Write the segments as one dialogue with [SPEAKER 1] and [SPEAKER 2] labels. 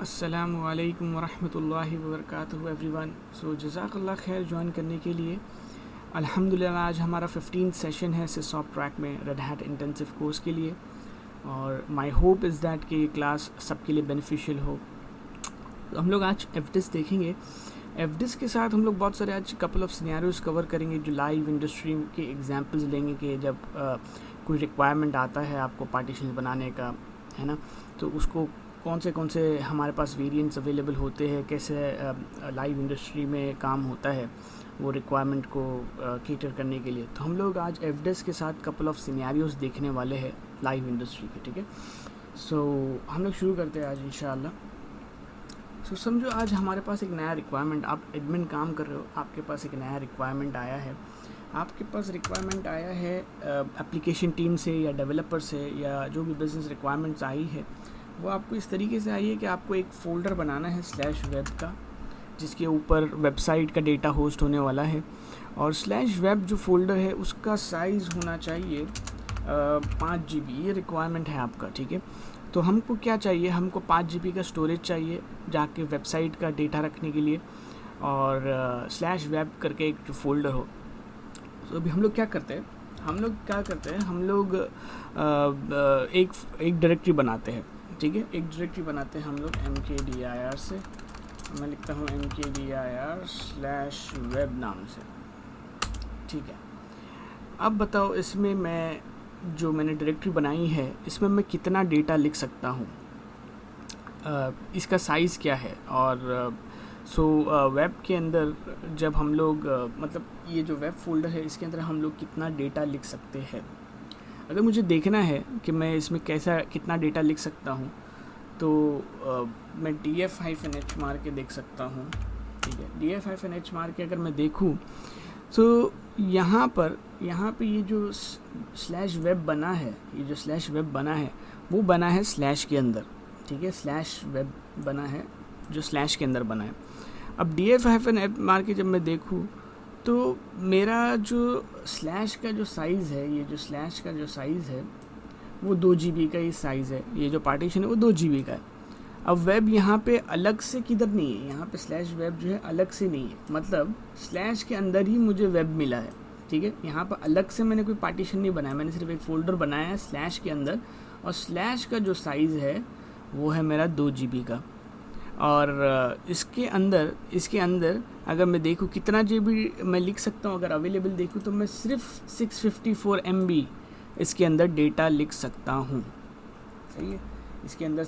[SPEAKER 1] अस्सलामु अलैकुम वरहमतुल्लाहि वबरकातुहू एवरीवन। सो जज़ाकल्लाह खैर ज्वाइन करने के लिए। अल्हम्दुलिल्लाह आज हमारा 15th सेशन है सिसॉप ट्रैक में रेड हैट इंटेंसिव कोर्स के लिए, और माय होप इज़ दैट कि ये क्लास सबके लिए बेनिफिशियल हो। तो हम लोग आज एफडिस देखेंगे। एफडिस के साथ हम लोग बहुत सारे आज कपल ऑफ सिनेरियोज़ कवर करेंगे जो लाइव इंडस्ट्री के एग्जांपल्स लेंगे कि जब कोई रिक्वायरमेंट आता है आपको पार्टीशन बनाने का, है ना, तो उसको कौन से हमारे पास वेरिएंट्स अवेलेबल होते हैं, कैसे लाइव इंडस्ट्री में काम होता है वो रिक्वायरमेंट को केटर करने के लिए। तो हम लोग आज एफडिस के साथ कपल ऑफ सिनेरियोज़ देखने वाले हैं लाइव इंडस्ट्री के, ठीक है। सो हम लोग शुरू करते हैं आज इंशाअल्लाह। सो समझो आज हमारे पास एक नया रिक्वायरमेंट, आप एडमिन काम कर रहे हो, आपके पास एक नया रिक्वायरमेंट आया है। आपके पास रिक्वायरमेंट आया है एप्लीकेशन टीम से या डेवलपर से, या जो भी बिज़नेस रिक्वायरमेंट्स आई है वो आपको इस तरीके से आई है कि आपको एक फ़ोल्डर बनाना है /web का, जिसके ऊपर वेबसाइट का डेटा होस्ट होने वाला है। और /web जो फ़ोल्डर है उसका साइज़ होना चाहिए 5 GB। ये रिक्वायरमेंट है आपका, ठीक है। तो हमको क्या चाहिए, हमको 5 GB का स्टोरेज चाहिए जाके वेबसाइट का डेटा रखने के लिए, और /web करके एक जो फ़ोल्डर हो। तो अभी हम लोग क्या करते हैं, हम लोग एक डायरेक्टरी बनाते हैं, ठीक है। एक डायरेक्टरी बनाते हैं हम लोग mkdir से। मैं लिखता हूँ mkdir /web नाम से, ठीक है। अब बताओ इसमें मैंने डायरेक्टरी बनाई है इसमें मैं कितना डेटा लिख सकता हूँ, इसका साइज़ क्या है। और वेब के अंदर जब हम लोग मतलब ये जो वेब फोल्डर है इसके अंदर हम लोग कितना डेटा लिख सकते हैं। अगर मुझे देखना है कि मैं इसमें कितना डेटा लिख सकता हूँ, तो मैं df-h मार के देख सकता हूँ, ठीक है। df-h मार के अगर मैं देखूँ तो यहाँ पे ये जो /web बना है, वो बना है स्लैश के अंदर, ठीक है। /web बना है जो स्लैश के अंदर बना है। अब df-h मार के जब मैं देखूँ तो मेरा जो स्लैश का जो साइज़ है, ये जो स्लैश का जो साइज़ है वो 2 GB का ही साइज़ है। ये जो पार्टीशन है वो 2 GB का है। अब वेब यहाँ पे अलग से किधर नहीं है, यहाँ पे /web जो है अलग से नहीं है, मतलब स्लैश के अंदर ही मुझे वेब मिला है, ठीक है। यहाँ पर अलग से मैंने कोई पार्टीशन नहीं बनाया, मैंने सिर्फ एक फ़ोल्डर बनाया है स्लैश के अंदर, और स्लैश का जो साइज़ है वो है मेरा 2 GB का। और इसके अंदर अगर मैं देखूँ कितना GB मैं लिख सकता हूँ, अगर अवेलेबल देखूँ तो मैं सिर्फ 654 MB इसके अंदर डेटा लिख सकता हूँ, सही है। इसके अंदर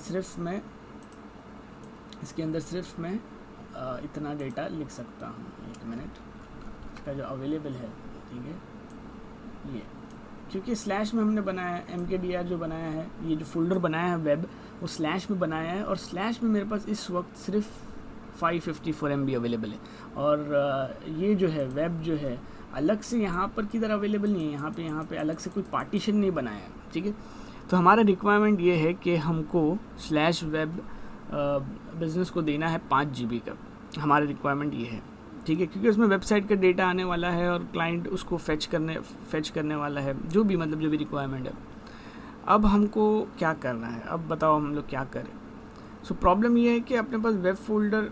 [SPEAKER 1] सिर्फ मैं इतना डेटा लिख सकता हूँ। एक मिनट, इसका जो अवेलेबल है, ठीक है, ये क्योंकि स्लैश में हमने बनाया है, mkdir जो बनाया है, ये जो फोल्डर बनाया है वेब वो स्लैश में बनाया है, और स्लैश में मेरे पास इस वक्त सिर्फ 554 MB अवेलेबल है। और ये जो है वेब जो है अलग से यहाँ पर किधर अवेलेबल नहीं है, यहाँ पे अलग से कोई पार्टीशन नहीं बनाया है, ठीक है। तो हमारा रिक्वायरमेंट ये है कि हमको /web बिज़नेस को देना है 5 GB का, हमारा रिक्वायरमेंट ये है, ठीक है। क्योंकि उसमें वेबसाइट का डेटा आने वाला है और क्लाइंट उसको फेच करने वाला है, जो भी रिक्वायरमेंट है। अब हमको क्या करना है, अब बताओ हम लोग क्या करें। सो प्रॉब्लम ये है कि अपने पास वेब फोल्डर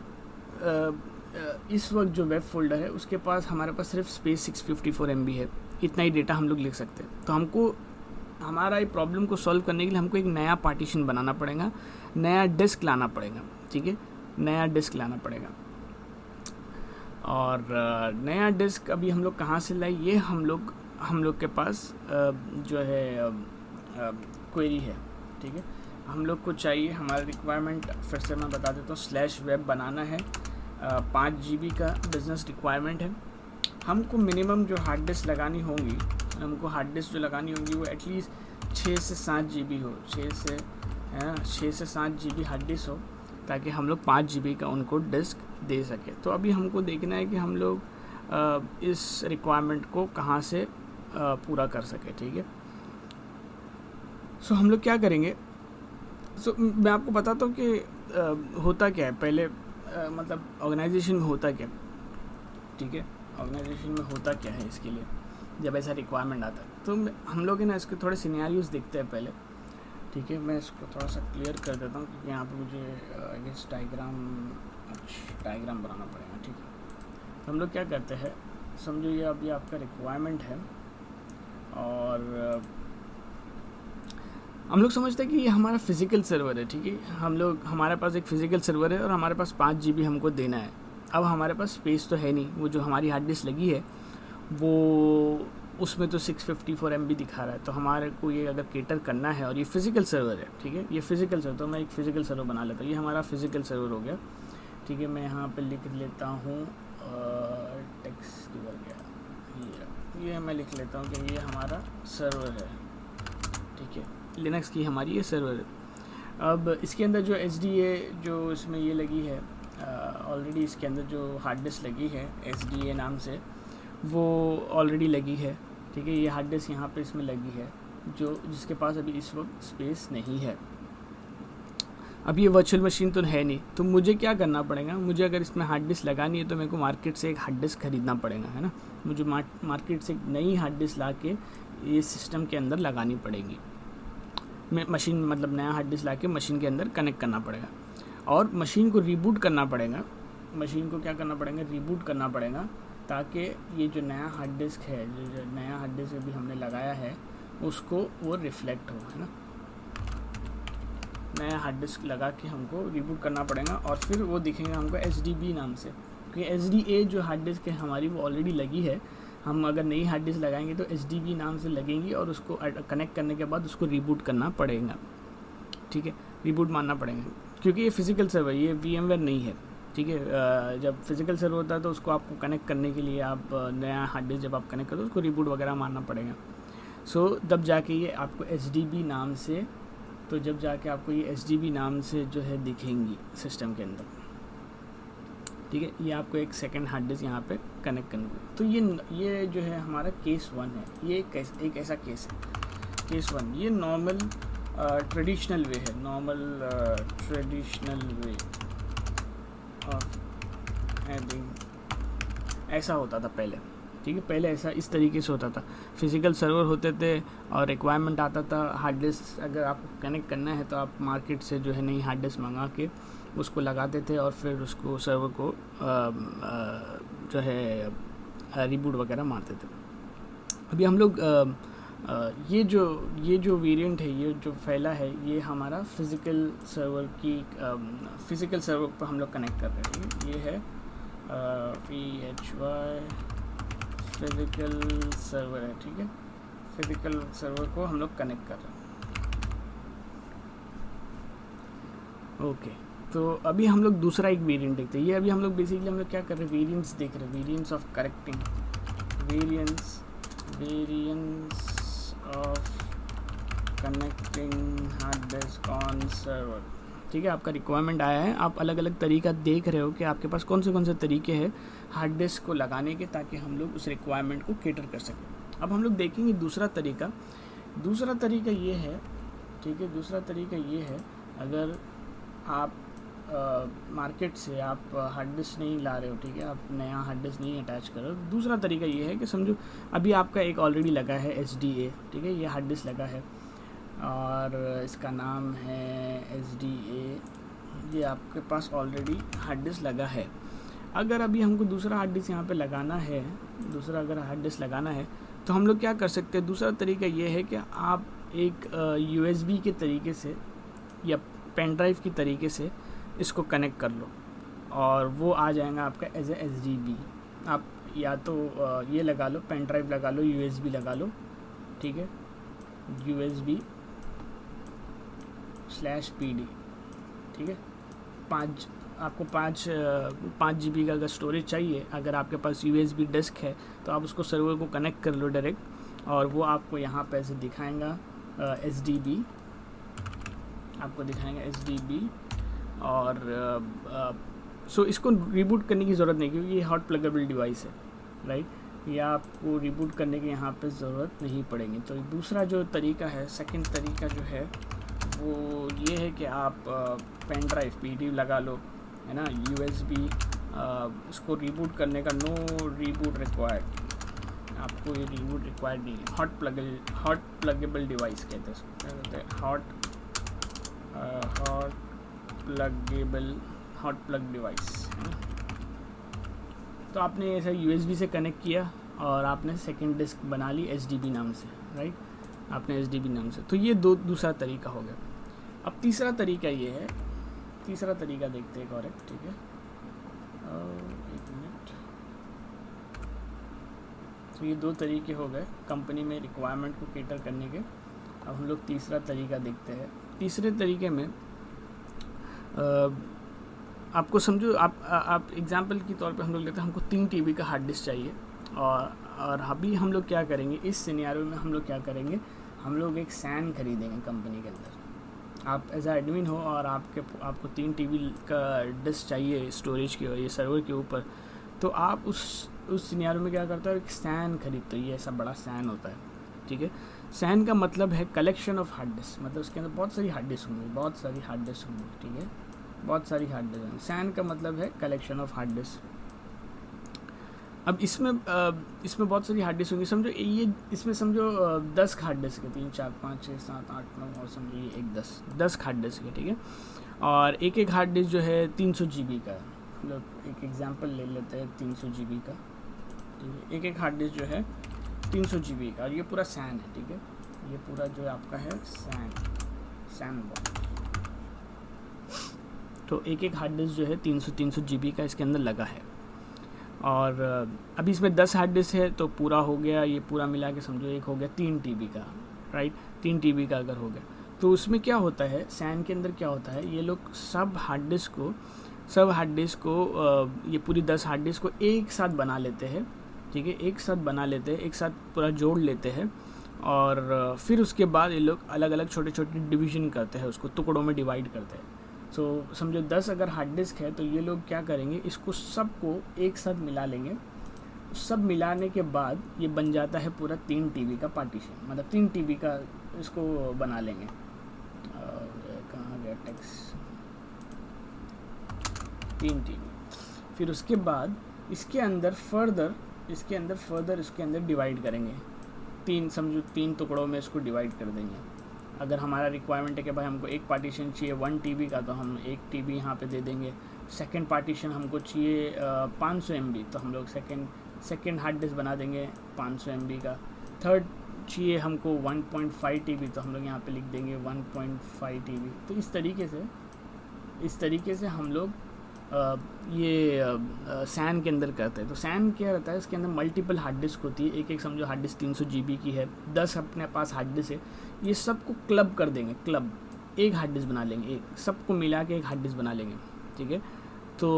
[SPEAKER 1] इस वक्त जो वेब फोल्डर है उसके पास हमारे पास सिर्फ स्पेस 654 MB है, इतना ही डेटा हम लोग लिख सकते हैं। तो हमको हमारा ये प्रॉब्लम को सॉल्व करने के लिए हमको एक नया पार्टीशन बनाना पड़ेगा, नया डिस्क लाना पड़ेगा, ठीक है, नया डिस्क लाना पड़ेगा। और नया डिस्क अभी हम लोग कहाँ से लाए, ये हम लोग के पास जो है क्वेरी है, ठीक है। हम लोग को चाहिए, हमारा रिक्वायरमेंट फिर से मैं बता देता हूँ, /web बनाना है, 5 GB का बिज़नेस रिक्वायरमेंट है। हमको मिनिमम जो हार्ड डिस्क लगानी होंगी, वो एटलीस्ट 6 से 7 GB हो, 6 से 7 GB हार्ड डिस्क हो, ताकि हम लोग 5 GB का उनको डिस्क दे सके। तो अभी हमको देखना है कि हम लोग इस रिक्वायरमेंट को कहाँ से पूरा कर सके, ठीक है। सो हम लोग क्या करेंगे, मैं आपको बताता हूँ कि होता क्या है पहले, मतलब ऑर्गेनाइजेशन में होता क्या, ठीक है, ऑर्गेनाइजेशन में होता क्या है इसके लिए जब ऐसा रिक्वायरमेंट आता है। तो हम लोग है ना इसके थोड़े सिनेरियोज़ देखते हैं पहले। ठीक है, मैं इसको थोड़ा सा क्लियर कर देता हूँ क्योंकि यहाँ पे मुझे आई गेस डायग्राम बनाना पड़ेगा। ठीक है, तो हम लोग क्या करते हैं, समझो ये अभी आपका रिक्वायरमेंट है और हम लोग समझते हैं कि ये हमारा फिज़िकल सर्वर है। ठीक है, हमारे पास एक फ़िज़िकल सर्वर है और हमारे पास 5 GB हमको देना है। अब हमारे पास स्पेस तो है नहीं, वो जो हमारी हार्ड डिस्क लगी है वो उसमें तो 654 MB दिखा रहा है, तो हमारे को ये अगर केटर करना है और ये फ़िज़िकल सर्वर है। ठीक है, ये फ़िज़िकल सर्वर, तो मैं एक फ़िज़िकल सर्वर बना लेता हूँ। ये हमारा फ़िज़िकल सर्वर हो गया। ठीक है, मैं यहाँ पे लिख लेता हूँ टेक्स्ट हो गया, ये मैं लिख लेता हूँ कि ये हमारा सर्वर है। ठीक है, लिनक्स की हमारी ये सर्वर है। अब इसके अंदर जो SDA जो इसमें ये लगी है, ऑलरेडी इसके अंदर जो हार्ड डिस्क लगी है SDA नाम से, वो ऑलरेडी लगी है। ठीक है, ये हार्ड डिस्क यहाँ पे इसमें लगी है जिसके पास अभी इस वक्त स्पेस नहीं है। अब ये वर्चुअल मशीन तो है नहीं, तो मुझे क्या करना पड़ेगा, मुझे अगर इसमें हार्ड डिस्क लगानी है तो मेरे को मार्केट से एक हार्ड डिस्क ख़रीदना पड़ेगा, है ना। मुझे मार्केट से एक नई हार्ड डिस्क ला के ये सिस्टम के अंदर लगानी पड़ेगी। मशीन मतलब नया हार्ड डिस्क ला के मशीन के अंदर कनेक्ट करना पड़ेगा और मशीन को रीबूट करना पड़ेगा। मशीन को क्या करना पड़ेगा, रीबूट करना पड़ेगा, ताकि ये जो नया हार्ड डिस्क है, जो नया हार्ड डिस्क अभी हमने लगाया है उसको वो रिफ्लेक्ट हो, है ना। नया हार्ड डिस्क लगा के हमको रीबूट करना पड़ेगा और फिर वो दिखेगा हमको SDB नाम से, क्योंकि SDA जो हार्ड डिस्क है हमारी वो ऑलरेडी लगी है। हम अगर नई हार्ड डिस्क लगाएंगे तो SDB नाम से लगेंगी और उसको कनेक्ट करने के बाद उसको रीबूट करना पड़ेगा। ठीक है, रीबूट मारना पड़ेगा क्योंकि ये फ़िज़िकल सर्वर, ये VMware नहीं है। ठीक है, जब फिज़िकल सर्वर होता है तो उसको आपको कनेक्ट करने के लिए आप नया हार्ड डिस्क जब आप कनेक्ट करो उसको रीबूट वगैरह मारना पड़ेगा। सो तब जाके ये आपको SDB नाम से, तो जब जाके आपको ये SDB नाम से जो है दिखेंगी सिस्टम के अंदर। ठीक है, ये आपको एक सेकंड हार्ड डिस्क यहाँ पे कनेक्ट करना है। तो ये जो है हमारा केस 1 है, ये एक ऐसा केस है, केस 1। ये नॉर्मल ट्रेडिशनल वे है, normal traditional way of adding. ऐसा होता था पहले। ठीक है, पहले ऐसा इस तरीके से होता था, फिज़िकल सर्वर होते थे और रिक्वायरमेंट आता था हार्ड डिस्क अगर आपको कनेक्ट करना है तो आप मार्केट से जो है नई हार्ड डिस्क मंगा के उसको लगाते थे और फिर उसको सर्वर को जो है रीबूट वगैरह मारते थे। अभी हम लोग ये जो वेरिएंट है, ये जो फैला है, ये हमारा फ़िज़िकल सर्वर की फ़िज़िकल सर्वर पर हम लोग कनेक्ट कर रहे हैं। ये है PHY फ़िज़िकल सर्वर है। ठीक है, फ़िज़िकल सर्वर को हम लोग कनेक्ट कर रहे हैं। ओके, तो अभी हम लोग दूसरा एक वेरिएंट देखते हैं। ये अभी हम लोग बेसिकली हम लोग क्या कर रहे हैं, वेरिएंट्स देख रहे हैं, variants of correcting, variants of connecting hard disk on server. ठीक है, आपका रिक्वायरमेंट आया है, आप अलग अलग तरीका देख रहे हो कि आपके पास कौन से तरीके हैं हार्ड डिस्क को लगाने के, ताकि हम लोग उस रिक्वायरमेंट को केटर कर सकें। अब हम लोग देखेंगे दूसरा तरीका ये है। ठीक है, दूसरा तरीका ये है, अगर आप मार्केट से आप हार्ड डिस्क नहीं ला रहे हो, ठीक है, आप नया हार्ड डिस्क नहीं अटैच कर रहे हो, दूसरा तरीका ये है कि समझो अभी आपका एक ऑलरेडी लगा है SDA। ठीक है, ये हार्ड डिस्क लगा है और इसका नाम है SDA। ये आपके पास ऑलरेडी हार्ड डिस्क लगा है। अगर अभी हमको दूसरा हार्ड डिस्क यहाँ पे लगाना है, अगर हार्ड डिस्क लगाना है तो हम लोग क्या कर सकते हैं, दूसरा तरीका ये है कि आप एक USB के तरीके से या पेन ड्राइव की तरीके से इसको कनेक्ट कर लो और वो आ जाएगा आपका एज ए SDB। आप या तो ये लगा लो, पेन ड्राइव लगा लो, USB लगा लो। ठीक है, USB/PD। ठीक है, 5 GB का अगर स्टोरेज चाहिए, अगर आपके पास USB डिस्क है तो आप उसको सर्वर को कनेक्ट कर लो डायरेक्ट और वो आपको यहाँ पे ऐसे दिखाएगा SDB, आपको दिखाएगा SDB। और सो इसको रीबूट करने की ज़रूरत नहीं, क्योंकि ये हॉट प्लगेबल डिवाइस है, राइट। या आपको रीबूट करने की यहाँ पे ज़रूरत नहीं पड़ेगी। तो दूसरा जो तरीका है, सेकंड तरीका जो है वो ये है कि आप पेन ड्राइव PD लगा लो, है ना, USB। इसको रीबूट करने का नो रीबूट रिक्वायर्ड, आपको ये रीबूट रिक्वायर्ड नहीं है। हॉट प्लगेबल डिवाइस कहते हैं इसको, क्या कहते हैं, हॉट हॉट प्लग डिवाइस है ना। तो आपने ऐसा USB से कनेक्ट किया और आपने सेकेंड डिस्क बना ली HDB नाम से, राइट, आपने HDB नाम से। तो ये दूसरा तरीका हो गया। अब तीसरा तरीका ये है, तीसरा तरीका देखते हैं एक और, ठीक है, एक मिनट। तो ये 2 तरीके हो गए कंपनी में रिक्वायरमेंट को कैटर करने के। अब हम लोग तीसरा तरीका देखते हैं। तीसरे तरीके में आपको समझो, आप एग्जांपल के तौर पे हम लोग लेते हैं, हमको 3 TB का हार्ड डिस्क चाहिए और अभी हम लोग क्या करेंगे इस सिनेरियो में, हम लोग क्या करेंगे, हम लोग एक SAN खरीदेंगे कंपनी के अंदर। आप एज आ एडमिन हो और आपको 3 TB का डिस्क चाहिए स्टोरेज के और ये सर्वर के ऊपर, तो आप उस सिनेरियो में क्या करते हो, एक SAN खरीदते हो। ये ऐसा बड़ा SAN होता है, ठीक है। SAN का मतलब है कलेक्शन ऑफ हार्ड डिस्क, मतलब उसके अंदर बहुत सारी हार्ड डिस्क होंगी, बहुत सारी हार्ड डिस्क होंगी, ठीक है, बहुत सारी हार्ड डिस्क होंगी। SAN का मतलब है कलेक्शन ऑफ हार्ड डिस्क। अब इसमें बहुत सारी हार्ड डिस्क होंगी, समझो ये इसमें समझो 10 हार्ड डिस्क है, 3 4 5 6 7 8 9 और समझो ये एक 10 हार्ड डिस्क है, ठीक है। और एक हार्ड डिस्क जो है 300 GB का है। मतलब एक एग्जांपल ले लेते हैं 300 GB का, ठीक है। एक हार्ड डिस्क जो है 300 GB का और ये पूरा SAN है, ठीक है। ये पूरा जो आपका है SAN बॉक्स। तो एक हार्ड डिस्क जो है 300 GB का इसके अंदर लगा है। और अभी इसमें 10 हार्ड डिस्क है, तो पूरा हो गया, ये पूरा मिला के समझो एक हो गया 3 TB का, राइट। 3 TB का अगर हो गया तो उसमें क्या होता है, SAN के अंदर क्या होता है, ये लोग सब हार्ड डिस्क को ये पूरी 10 हार्ड डिस्क को एक साथ बना लेते हैं, ठीक है, एक साथ बना लेते हैं, एक साथ पूरा जोड़ लेते हैं। और फिर उसके बाद ये लोग अलग अलग छोटे छोटे डिवीज़न करते हैं, उसको टुकड़ों में डिवाइड करते हैं। सो समझो 10 अगर हार्ड डिस्क है तो ये लोग क्या करेंगे, इसको सबको एक साथ मिला लेंगे। सब मिलाने के बाद ये बन जाता है पूरा 3 TB का पार्टीशन, मतलब 3 TB का इसको बना लेंगे। कहाँ गया टेक्स्ट, 3 TB। फिर उसके बाद इसके अंदर फर्दर इसके अंदर डिवाइड करेंगे, 3 टुकड़ों में इसको डिवाइड कर देंगे। अगर हमारा रिक्वायरमेंट है कि भाई हमको एक पार्टीशन चाहिए 1 TB का, तो हम 1 TB यहाँ पे दे देंगे। सेकंड पार्टीशन हमको चाहिए 500 MB, तो हम लोग सेकंड हार्ड डिस्क बना देंगे 500 MB का। थर्ड चाहिए हमको 1.5 TB, तो हम लोग यहाँ पे लिख देंगे 1.5 TB। तो इस तरीके से हम लोग ये SAN के अंदर करते हैं। तो SAN क्या रहता है, इसके अंदर मल्टीपल हार्ड डिस्क होती है, एक समझो हार्ड डिस्क 300 GB की है, 10 अपने पास हार्ड डिस्क है, ये सबको क्लब कर देंगे, एक हार्ड डिस्क बना लेंगे, एक सबको मिला के एक हार्ड डिस्क बना लेंगे, ठीक है। तो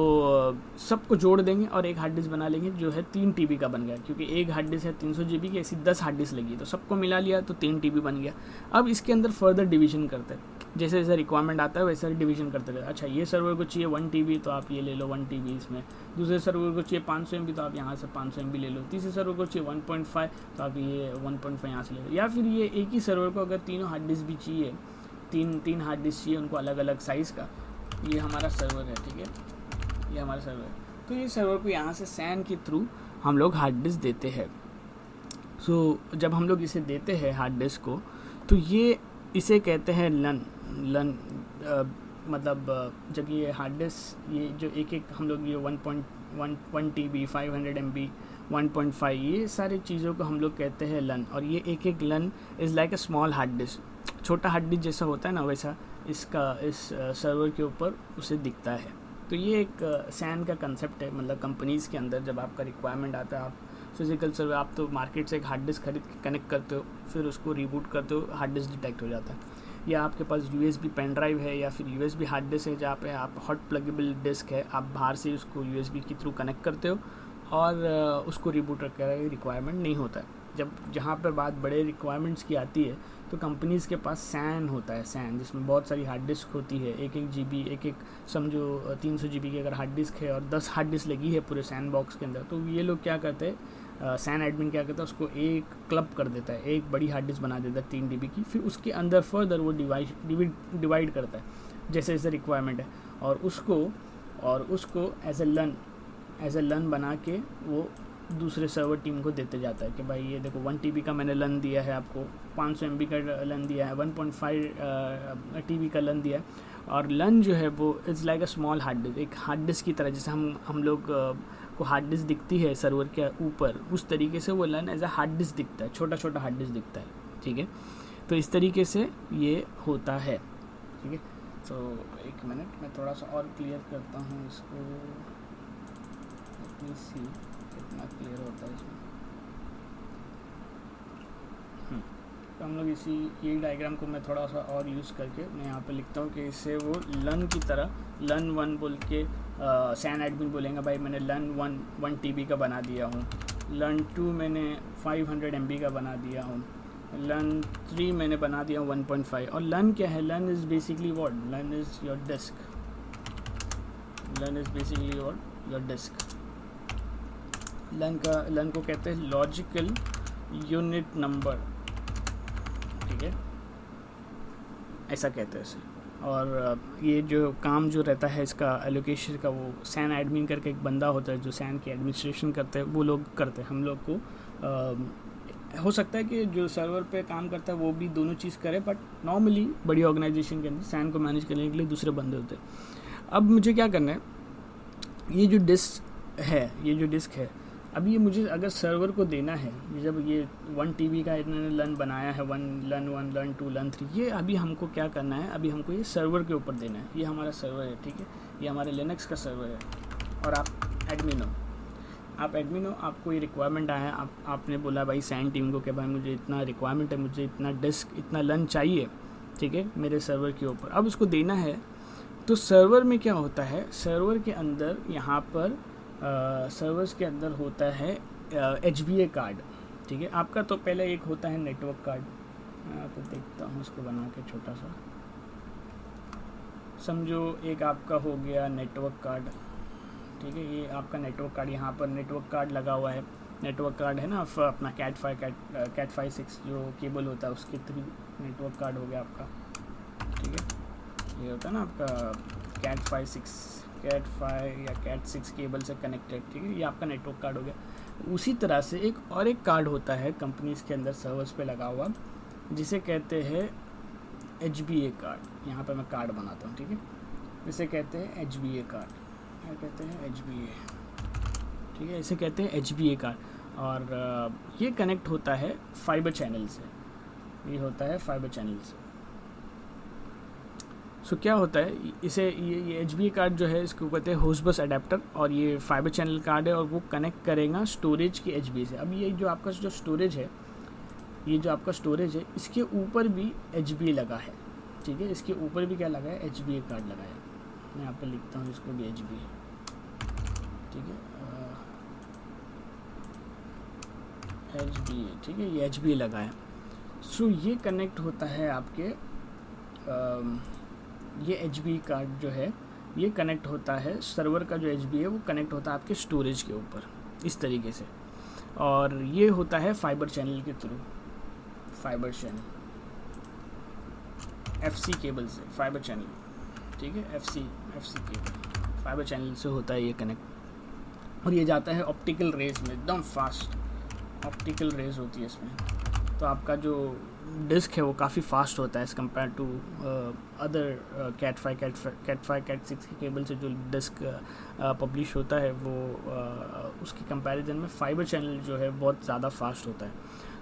[SPEAKER 1] सबको जोड़ देंगे और एक हार्ड डिस्क बना लेंगे जो है 3 TB का बन गया, क्योंकि एक हार्ड डिस्क है 300 GB की, ऐसी 10 हार्ड डिस्क लगी, तो सबको मिला लिया तो 3 TB बन गया। अब इसके अंदर फर्दर डिवीजन करते हैं, जैसे जैसे रिक्वायरमेंट आता है वैसे डिवीजन करते रहते। अच्छा, ये सर्वर को चाहिए 1 TB, तो आप ये ले लो 1 TB इसमें। दूसरे सर्वर को चाहिए 500 MB, तो आप यहाँ से 500 MB ले लो। तीसरे सर्वर को चाहिए 1.5, तो आप ये 1.5 यहाँ से ले लो। या फिर ये एक ही सर्वर को अगर तीनों हार्ड डिस्क भी चाहिए, तीन हार्ड डिस्क चाहिए उनको अलग अलग साइज़ का, ये हमारा सर्वर है, ठीक है, ये हमारा सर्वर है। तो ये सर्वर को यहाँ से SAN के थ्रू हम लोग हार्ड डिस्क देते हैं। सो जब हम लोग इसे देते हैं हार्ड डिस्क को, तो ये इसे कहते हैं लन मतलब जब ये हार्ड डिस्क ये जो एक हम लोग ये 1 TB 500 MB 1.5 ये सारी चीज़ों को हम लोग कहते हैं लन। और ये एक लन is like a small hard disk, छोटा हार्ड डिस्क जैसा होता है ना, वैसा इस सर्वर के ऊपर उसे दिखता है। तो ये एक SAN का कंसेप्ट है। मतलब कंपनीज़ के अंदर जब आपका रिक्वायरमेंट आता है, आप फिज़िकल सर्वर, आप तो मार्केट से एक हार्ड डिस्क खरीद के कनेक्ट करते हो, फिर उसको रीबूट करते हो, हार्ड डिस्क डिटेक्ट हो जाता है। या आपके पास USB पेन ड्राइव है या फिर USB हार्ड डिस्क है, जहाँ पे आप हॉट प्लगेबल डिस्क है, आप बाहर से उसको USB के थ्रू कनेक्ट करते हो और उसको रीबूट करके रिक्वायरमेंट नहीं होता है। जहाँ पर बात बड़े रिक्वायरमेंट्स की आती है तो कंपनीज़ के पास SAN होता है, SAN जिसमें बहुत सारी हार्ड डिस्क होती है, एक GB एक समझो 300 GB की अगर हार्ड डिस्क है और 10 हार्ड डिस्क लगी है पूरे SAN बॉक्स के अंदर, तो ये लोग क्या करते हैं, SAN एडमिन क्या करता है, उसको एक क्लब कर देता है, एक बड़ी हार्ड डिस्क बना देता है 3 TB की। फिर उसके अंदर फर्दर वो डिवाइड करता है जैसे जैसे रिक्वायरमेंट है, और उसको एज ए लन बना के वो दूसरे सर्वर टीम को देते जाता है कि भाई ये देखो 1 TB का मैंने लन दिया है आपको, 500 MB का लन दिया है, 1.5 TB का लन दिया है, और लन जो है वो is like a small hard disk, एक हार्ड डिस्क की तरह, जैसे हम लोग को हार्ड डिस्क दिखती है सर्वर के ऊपर, उस तरीके से वो लन एज अ हार्ड डिस्क दिखता है, छोटा छोटा हार्ड डिस्क दिखता है, ठीक है। तो इस तरीके से ये होता है, ठीक है। तो एक मिनट मैं थोड़ा सा और क्लियर करता हूँ इसको, लेट मी सी कितना क्लियर होता है इसमें। तो हम लोग ये डायग्राम को मैं थोड़ा सा और यूज़ करके मैं यहाँ पे लिखता हूँ कि इससे वो लन की तरह, लन 1 बोल के सैन एडमिन बोलेंगे भाई मैंने लन 1 TB का बना दिया हूँ, लन 2 मैंने 500 MB का बना दिया हूँ, लन 3 मैंने बना दिया 1.5। और लन क्या है? लन इज़ बेसिकली व्हाट? लन इज़ योर डिस्क, लन इज़ बेसिकली योर डिस्क। लन को कहते हैं लॉजिकल यूनिट नंबर, ठीक है, ऐसा कहते हैं इसे। और ये जो काम जो रहता है इसका एलोकेशन का, वो सैन एडमिन करके एक बंदा होता है जो सैन की एडमिनिस्ट्रेशन करते हैं, वो लोग करते हैं। हम लोग को हो सकता है कि जो सर्वर पे काम करता है वो भी दोनों चीज़ करे, बट नॉर्मली बड़ी ऑर्गेनाइजेशन के अंदर सैन को मैनेज करने के लिए दूसरे बंदे होते हैं। अब मुझे क्या करना है, ये जो डिस्क है, अब ये मुझे अगर सर्वर को देना है, जब ये 1 TB का इन्होंने लन बनाया है, लन 1, लन 2, लन 3, ये अभी हमको क्या करना है, अभी हमको ये सर्वर के ऊपर देना है। ये हमारा सर्वर है, ठीक है, ये हमारे लिनक्स का सर्वर है। और आप एडमिन हो, आपको ये रिक्वायरमेंट आया है, आपने बोला भाई सैन टीम को कि भाई मुझे इतना रिक्वायरमेंट है, मुझे इतना डिस्क, इतना लन चाहिए, ठीक है, मेरे सर्वर के ऊपर। अब उसको देना है, तो सर्वर में क्या होता है, सर्वर के अंदर यहाँ पर सर्वर्स के अंदर होता है HBA कार्ड, ठीक है। आपका तो पहले एक होता है नेटवर्क कार्ड, मैं आपको देखता हूँ उसको बना के छोटा सा, समझो एक आपका हो गया नेटवर्क कार्ड, ठीक है, ये आपका नेटवर्क कार्ड, यहाँ पर नेटवर्क कार्ड लगा हुआ है, नेटवर्क कार्ड है ना अपना कैट 5.6 जो केबल होता है उसके थ्रू नेटवर्क कार्ड हो गया आपका, ठीक है। ये होता है ना आपका कैट 5 या कैट 6 केबल से कनेक्टेड, ठीक है, ये आपका नेटवर्क कार्ड हो गया। उसी तरह से एक कार्ड होता है कंपनीज के अंदर सर्वर्स पे लगा हुआ, जिसे कहते हैं HBA कार्ड। यहाँ पे मैं कार्ड बनाता हूँ, ठीक है, इसे कहते हैं HBA कार्ड, क्या कहते हैं HBA, ठीक है, इसे कहते हैं HBA कार्ड। और ये कनेक्ट होता है फाइबर चैनल से, ये होता है फाइबर चैनल से। सो क्या होता है, इसे ये HBA कार्ड जो है इसको कहते हैं होस्ट बस अडेप्टर, और ये फाइबर चैनल कार्ड है और वो कनेक्ट करेगा स्टोरेज की HBA से। अब ये जो आपका जो स्टोरेज है, ये जो आपका स्टोरेज है, इसके ऊपर भी HBA लगा है, ठीक है, इसके ऊपर भी क्या लगा है, HBA कार्ड लगा है। मैं यहाँ पे लिखता हूँ इसको भी HBA, ठीक है, HBA, ठीक है, ये HBA लगा है। सो ये कनेक्ट होता है आपके ये HBA कार्ड जो है ये कनेक्ट होता है, सर्वर का जो HBA है वो कनेक्ट होता है आपके स्टोरेज के ऊपर इस तरीके से। और ये होता है फाइबर चैनल के through, fibre channel FC cable से, फाइबर चैनल, ठीक है, FC केबल फाइबर चैनल से होता है ये कनेक्ट। और ये जाता है ऑप्टिकल रेज में, एकदम फास्ट ऑप्टिकल रेज होती है इसमें। तो आपका जो डिस्क है वो काफ़ी फास्ट होता है as compared to other cat 6 के केबल से जो डिस्क पब्लिश होता है वो उसके कंपैरिजन में फाइबर चैनल जो है बहुत ज़्यादा फास्ट होता है।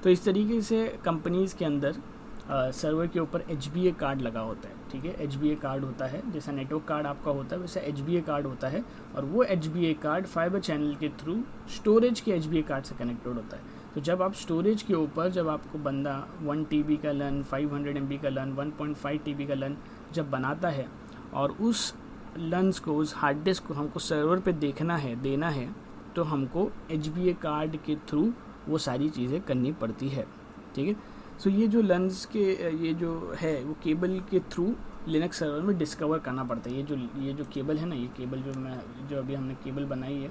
[SPEAKER 1] तो इस तरीके से कंपनीज़ के अंदर सर्वर के ऊपर HBA कार्ड लगा होता है, ठीक है, HBA कार्ड होता है, जैसा नेटवर्क कार्ड आपका होता है वैसा HBA कार्ड होता है। और वो HBA कार्ड फाइबर चैनल के थ्रू स्टोरेज के HBA कार्ड से कनेक्टेड होता है। तो जब आप स्टोरेज के ऊपर, जब आपको बंदा 1 TB का लन, 500 MB का लन, 1.5 TB का लन जब बनाता है और उस लंस को, उस हार्ड डिस्क को हमको सर्वर पे देखना है, देना है, तो हमको HBA कार्ड के थ्रू वो सारी चीज़ें करनी पड़ती है, ठीक है। सो ये जो लंस के ये जो है वो केबल के थ्रू लिनक्स सर्वर में डिस्कवर करना पड़ता है। ये जो केबल है ना, ये केबल जो अभी हमने केबल बनाई है,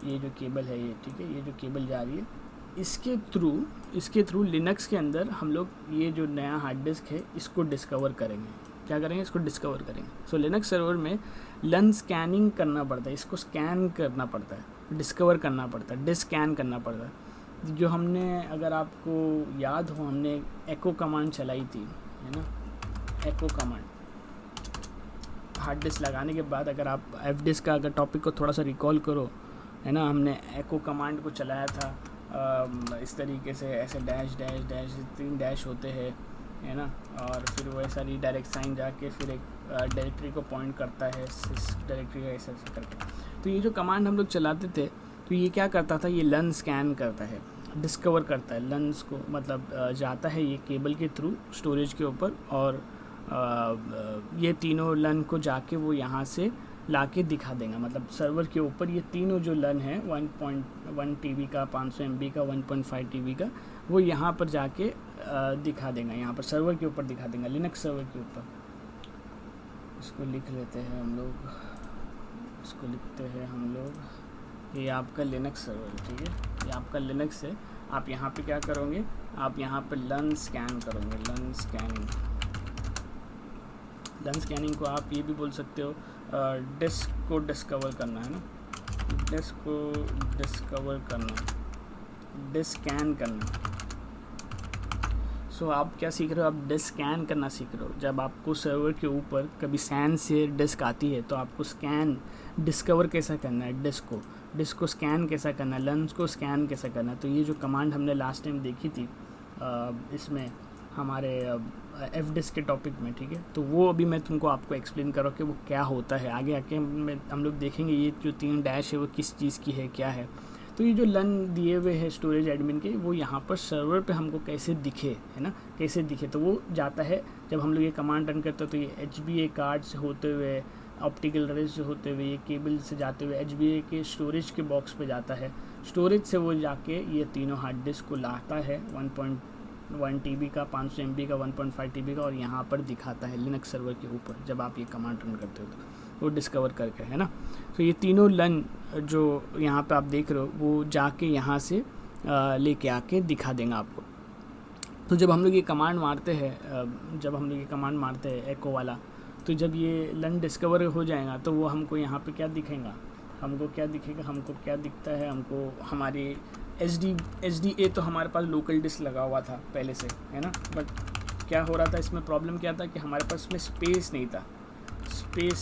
[SPEAKER 1] ये जो केबल है ये, ठीक है, ये जो केबल जा रही है इसके थ्रू लिनक्स के अंदर हम लोग ये जो नया हार्ड डिस्क है इसको डिस्कवर करेंगे। क्या करेंगे? इसको डिस्कवर करेंगे। सो लिनक्स सर्वर में लन स्कैनिंग करना पड़ता है, इसको स्कैन करना पड़ता है, डिस्कवर करना पड़ता है, डिस्कैन करना पड़ता है। जो हमने, अगर आपको याद हो, हमने एको कमांड चलाई थी, है ना, एको कमांड, हार्ड डिस्क लगाने के बाद अगर आप एफ डिस्क का अगर टॉपिक को थोड़ा सा रिकॉल करो, है ना, हमने एको कमांड को चलाया था इस तरीके से, ऐसे डैश डैश डैश 3 डैश होते हैं, है ना, और फिर वो ऐसा रीडायरेक्ट साइन जाके फिर एक डायरेक्टरी को पॉइंट करता है, डायरेक्टरी का ऐसे ऐसे करके। तो ये जो कमांड हम लोग चलाते थे, तो ये क्या करता था, ये लन स्कैन करता है, डिस्कवर करता है लन्स को, मतलब जाता है ये केबल के थ्रू स्टोरेज के ऊपर, और ये तीनों लन को जाके वो यहाँ से लाके दिखा देगा, मतलब सर्वर के ऊपर ये तीनों जो लन है 1.1 TB का, 500 MB का, 1.5 TB का, वो यहाँ पर जाके दिखा देगा, यहाँ पर सर्वर के ऊपर दिखा देगा, लिनक्स सर्वर के ऊपर। इसको लिख लेते हैं हम लोग, इसको लिखते हैं हम लोग, ये आपका लिनक्स सर्वर है, ठीक है, ये आपका लिनक्स है। आप यहाँ पे क्या करोगे, आप यहाँ पे लन स्कैन करोगे, लन स्कैनिंग। लन स्कैनिंग को आप ये भी बोल सकते हो डिस्क को डिस्कवर करना, है ना, डिस्क को डिस्कवर करना, डिस्क स्कैन करना। सो आप क्या सीख रहे हो, आप डिस्क स्कैन करना सीख रहे हो। जब आपको सर्वर के ऊपर कभी सैन से डिस्क आती है तो आपको स्कैन डिस्कवर कैसा करना है, डिस्क को स्कैन कैसा करना है, लन्स को स्कैन कैसा करना है। तो ये जो कमांड हमने लास्ट टाइम देखी थी इसमें हमारे एफ डिस्क के टॉपिक में, ठीक है, तो वो अभी मैं तुमको आपको एक्सप्लेन कर रहा हूँ कि वो क्या होता है। आगे आके हम लोग देखेंगे ये जो 3 डैश है वो किस चीज़ की है, क्या है। तो ये जो लन दिए हुए हैं स्टोरेज एडमिन के, वो यहाँ पर सर्वर पे हमको कैसे दिखे, है ना, कैसे दिखे, तो वो जाता है जब हम लोग ये कमांड रन करते हैं, तो ये HBA कार्ड से होते हुए, ऑप्टिकल रेज से होते हुए, ये केबल से जाते हुए HBA के स्टोरेज के बॉक्स पे जाता है। स्टोरेज से वो जाके ये तीनों हार्ड डिस्क को लाता है, 1.1 TB का, 500 MB का, 1.5 TB का, और यहाँ पर दिखाता है लिनक्स सर्वर के ऊपर जब आप ये कमांड रन करते हो तो वो डिस्कवर करके, है ना। तो ये तीनों लन जो यहाँ पे आप देख रहे हो वो जाके यहाँ से लेके आके दिखा देंगे आपको। तो जब हम लोग ये कमांड मारते हैं एको वाला, तो जब ये लन डिस्कवर हो जाएगा तो वो हमको यहाँ पे क्या दिखेगा, हमको क्या दिखता है, हमको हमारे SDA तो हमारे पास लोकल डिस्क लगा हुआ था पहले से, है ना, बट क्या हो रहा था इसमें, प्रॉब्लम क्या था कि हमारे पास इसमें स्पेस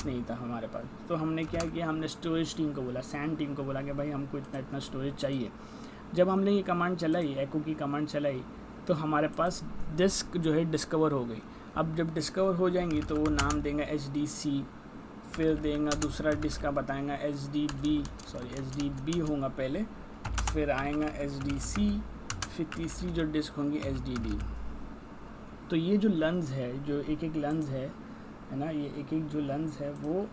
[SPEAKER 1] नहीं था हमारे पास। तो हमने क्या किया, हमने स्टोरेज टीम को बोला, सैन टीम को बोला कि भाई हमको इतना स्टोरेज चाहिए। जब हमने ये कमांड चलाई, एको की कमांड चलाई, तो हमारे पास डिस्क जो है डिस्कवर हो गई। अब जब डिस्कवर हो जाएंगी तो वो नाम देंगे HDC, फिर देंगे दूसरा डिस्क का बताएंगा HDB होगा पहले, फिर आएगा HDC, फिर तीसरी जो डिस्क होंगी HDD। तो ये जो लन्स है, जो एक लन्स है ना, ये एक जो लन्स है वो,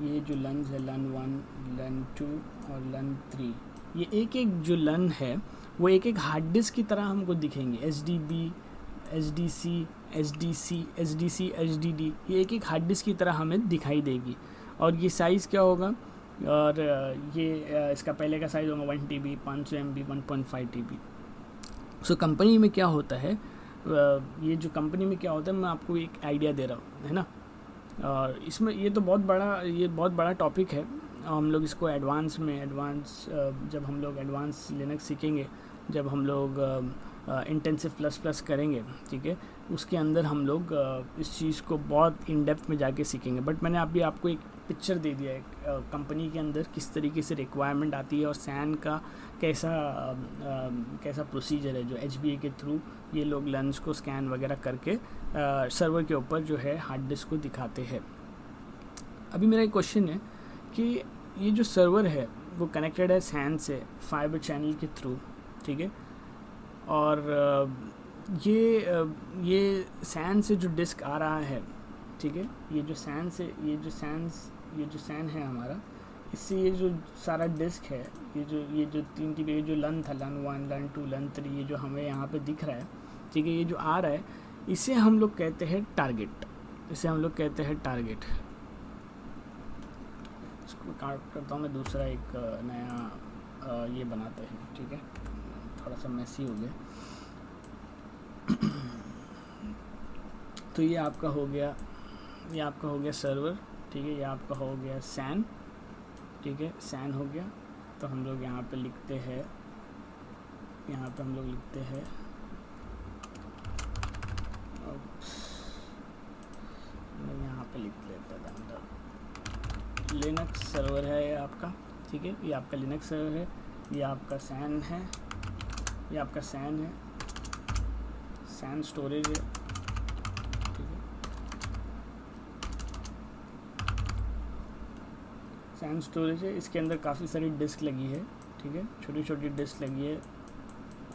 [SPEAKER 1] ये जो लन्स है लन 1, लन 2 और लन 3, ये एक जो लन है वो एक हार्ड डिस्क की तरह हमको दिखेंगे। HDB, HDC, HDD, ये एक हार्ड डिस्क की तरह हमें दिखाई देगी। और ये साइज़ क्या होगा, और ये इसका पहले का साइज़ होगा 1 TB, 500 MB, 1.5 TB। So company में क्या होता है, ये जो कंपनी में क्या होता है मैं आपको एक आइडिया दे रहा हूँ, है ना। और इसमें ये बहुत बड़ा टॉपिक है। हम लोग इसको जब हम लोग एडवांस लिनक्स सीखेंगे, जब हम लोग इंटेंसिव प्लस करेंगे, ठीक है, उसके अंदर हम लोग इस चीज़ को बहुत इन डेप्थ में जाके सीखेंगे। बट मैंने अभी आपको एक पिक्चर दे दिया है कंपनी के अंदर किस तरीके से रिक्वायरमेंट आती है और सैन का कैसा प्रोसीजर है, जो HBA के थ्रू ये लोग लन्स को स्कैन वगैरह करके सर्वर के ऊपर जो है हार्ड डिस्क को दिखाते हैं। अभी मेरा एक क्वेश्चन है कि ये जो सर्वर है वो कनेक्टेड है सैन से फाइबर चैनल के थ्रू, ठीक है, और ये सैन से जो डिस्क आ रहा है, ठीक है, ये जो सैन है हमारा, इससे ये जो सारा डिस्क है, ये जो 3 TB जो लन था, लन 1, लन 2, लन 3, ये जो हमें यहाँ पे दिख रहा है, ठीक है, ये जो आ रहा है, इसे हम लोग कहते हैं टारगेट। इसको काट करता हूँ मैं, दूसरा एक नया ये बनाते हैं, ठीक है, थोड़ा सा मैसी हो गया। तो ये आपका हो गया सर्वर, ठीक है, ये आपका हो गया सैन, ठीक है, सैन हो गया। तो हम लोग यहाँ पे लिखते हैं, मैं यहाँ पे लिख लेता था लिनक्स सर्वर है ये आपका, ठीक है, ये आपका लिनक्स सर्वर है, ये आपका सैन है, ये आपका सैन है, सैन स्टोरेज है, ठीक है, सैन स्टोरेज है। इसके अंदर काफ़ी सारी डिस्क लगी है, ठीक है, छोटी छोटी डिस्क लगी है।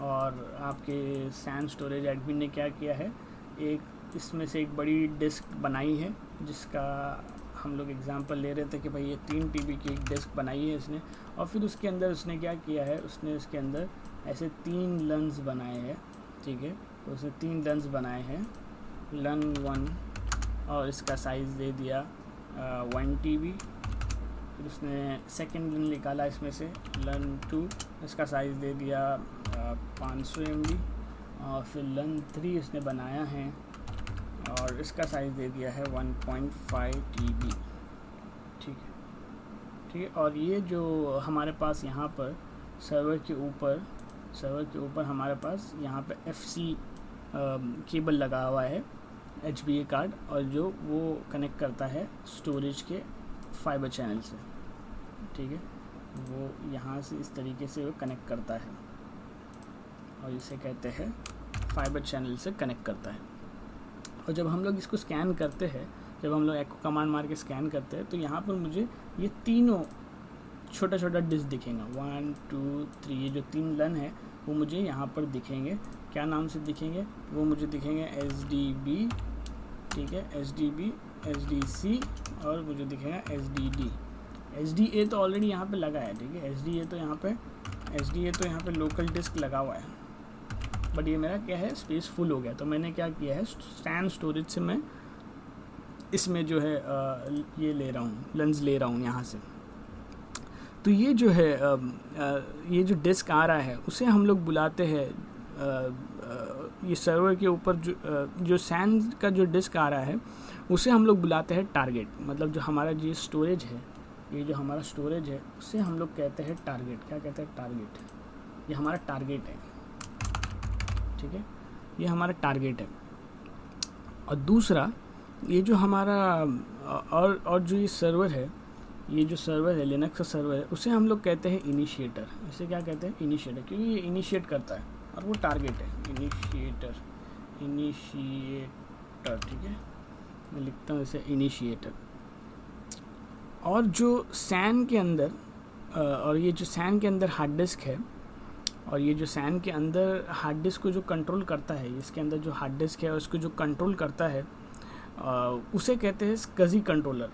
[SPEAKER 1] और आपके सैन स्टोरेज एडमिन ने क्या किया है, एक इसमें से एक बड़ी डिस्क बनाई है, जिसका हम लोग एग्जांपल ले रहे थे कि भाई ये 3 TB की एक डिस्क बनाई है इसने। और फिर उसके अंदर उसने क्या किया है, उसने उसके अंदर ऐसे 3 लन्स बनाए हैं, ठीक है, तो उसने 3 लन्स बनाए हैं, लन 1, और इसका साइज़ दे दिया 1 TB। फिर उसने सेकेंड लन निकाला इसमें से, लन 2, इसका साइज़ दे दिया 500 MB। और फिर लन 3 उसने बनाया है और इसका साइज़ दे दिया है 1.5 TB, ठीक है, ठीक है। और ये जो हमारे पास यहाँ पर सर्वर के ऊपर हमारे पास यहाँ पे FC केबल लगा हुआ है, HBA कार्ड, और जो वो कनेक्ट करता है स्टोरेज के फाइबर चैनल से, ठीक है, वो यहाँ से इस तरीके से वो कनेक्ट करता है और इसे कहते हैं फाइबर चैनल से कनेक्ट करता है। और जब हम लोग इसको स्कैन करते हैं, जब हम लोग एको कमांड मार के स्कैन करते हैं, तो यहाँ पर मुझे ये तीनों छोटा छोटा डिस्क दिखेगा, 1 2 3, ये जो 3 लन है वो मुझे यहाँ पर दिखेंगे। क्या नाम से दिखेंगे? वो मुझे दिखेंगे SDB, ठीक है, SDB, SDC, और मुझे दिखेगा SDD। SDA तो ऑलरेडी यहाँ पे लगा है, ठीक है, SDA तो यहाँ पे लोकल डिस्क लगा हुआ है, बट ये मेरा क्या है, स्पेस फुल हो गया। तो मैंने क्या किया है, सैन स्टोरेज से मैं इसमें जो है ये ले रहा हूँ, लेंस ले रहा हूँ यहाँ से। तो ये जो है ये जो डिस्क आ रहा है उसे हम लोग बुलाते हैं, ये सर्वर के ऊपर जो सैन का जो डिस्क आ रहा है उसे हम लोग बुलाते हैं टारगेट। मतलब जो हमारा ये स्टोरेज है, ये जो हमारा स्टोरेज है उसे हम लोग कहते हैं टारगेट। क्या कहते हैं? टारगेट। ये हमारा टारगेट है, ठीक है, ये हमारा टारगेट है। और दूसरा ये जो हमारा और जो ये सर्वर है, ये जो सर्वर है लिनक्स का सर्वर है, उसे हम लोग कहते हैं इनिशिएटर। इसे क्या कहते हैं? इनिशिएटर, क्योंकि ये इनिशिएट करता है और वो टारगेट है। इनिशिएटर, ठीक है, मैं लिखता हूँ इसे इनिशिएटर। और जो सैन के अंदर और ये जो सैन के अंदर हार्ड डिस्क है, और ये जो सैन के अंदर हार्ड डिस्क को जो कंट्रोल करता है, इसके अंदर जो हार्ड डिस्क है उसको जो कंट्रोल करता है उसे कहते हैं SCSI कंट्रोलर।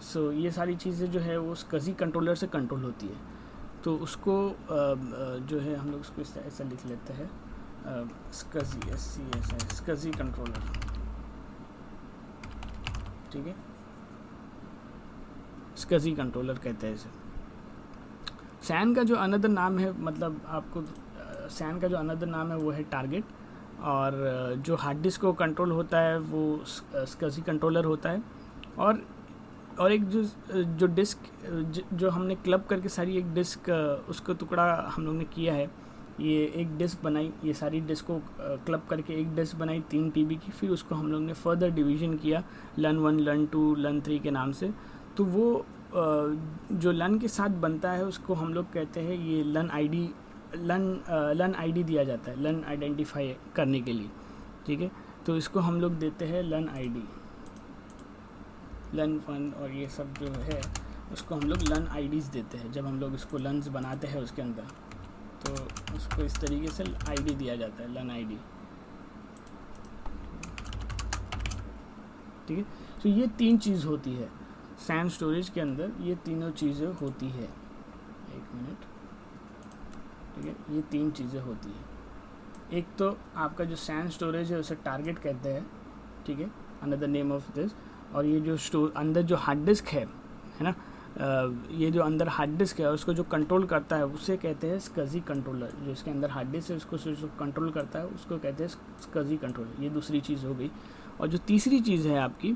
[SPEAKER 1] सो ये सारी चीज़ें जो है वो SCSI कंट्रोलर से कंट्रोल होती है। तो उसको जो है हम लोग उसको ऐसा लिख लेते हैं, SCSI कंट्रोलर, ठीक है, SCSI कंट्रोलर कहते हैं इसे। सैन का जो अनदर नाम है, मतलब आपको सैन का जो अनदर नाम है वो है टारगेट, और जो हार्ड डिस्क को कंट्रोल होता है वो SCSI कंट्रोलर होता है। और एक जो डिस्क जो हमने क्लब करके सारी एक डिस्क उसको टुकड़ा हम लोग ने किया है, ये एक डिस्क बनाई, ये सारी डिस्क को क्लब करके एक डिस्क बनाई 3 TB की। फिर उसको हम लोग ने फर्दर डिवीज़न किया लन 1, लन 2, लन 3 के नाम से। तो वो जो लन के साथ बनता है उसको हम लोग कहते हैं ये लन आईडी दिया जाता है, लन आइडेंटिफाई करने के लिए, ठीक है। तो इसको हम लोग देते हैं लन आईडी, लन 1 और ये सब जो है उसको हम लोग लन आईडीज़ देते हैं। जब हम लोग इसको लन्स बनाते हैं उसके अंदर, तो उसको इस तरीके से आईडी दिया जाता है, लन आईडी, ठीक है। तो ये 3 चीज़ होती है सैन स्टोरेज के अंदर, ये तीनों चीज़ें होती है। एक मिनट, ठीक है, ये 3 चीज़ें होती है। एक तो आपका जो सैन स्टोरेज है उसे टारगेट कहते हैं, ठीक है, अनदर नेम ऑफ दिस। और ये जो अंदर जो हार्ड डिस्क है ना, ये जो अंदर हार्ड डिस्क है उसको जो कंट्रोल करता है उसे कहते हैं SCSI कंट्रोलर। जो इसके अंदर हार्ड डिस्क है उसको जो कंट्रोल करता है उसको कहते हैं SCSI कंट्रोलर। ये दूसरी चीज़ हो गई। और जो तीसरी चीज़ है आपकी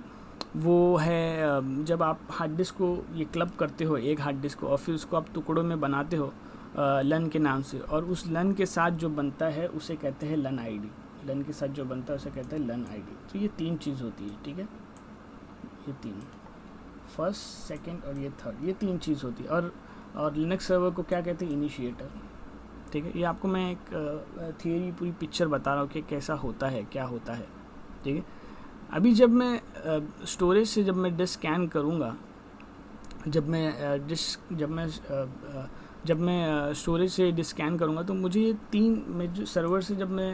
[SPEAKER 1] वो है जब आप हार्ड डिस्क को ये क्लब करते हो, एक हार्ड डिस्क को, और फिर उसको आप टुकड़ों में बनाते हो लन के नाम से, और उस लन के साथ जो बनता है उसे कहते हैं लन आईडी। लन के साथ जो बनता है उसे कहते हैं लन आईडी। तो ये 3 चीज़ होती है, ठीक है, ये 3। फर्स्ट, सेकंड और ये थर्ड, ये 3 चीज़ होती है। और लिनक्स सर्वर को क्या कहते हैं, इनिशिएटर। ठीक है, ये आपको मैं एक थियरी पूरी पिक्चर बता रहा हूँ कि कैसा होता है, क्या होता है। ठीक है, अभी जब मैं स्टोरेज से जब मैं डिस्क स्कैन करूँगा, जब मैं स्टोरेज से डिस्क स्कैन करूँगा, तो मुझे ये 3 मैं जो सर्वर से जब मैं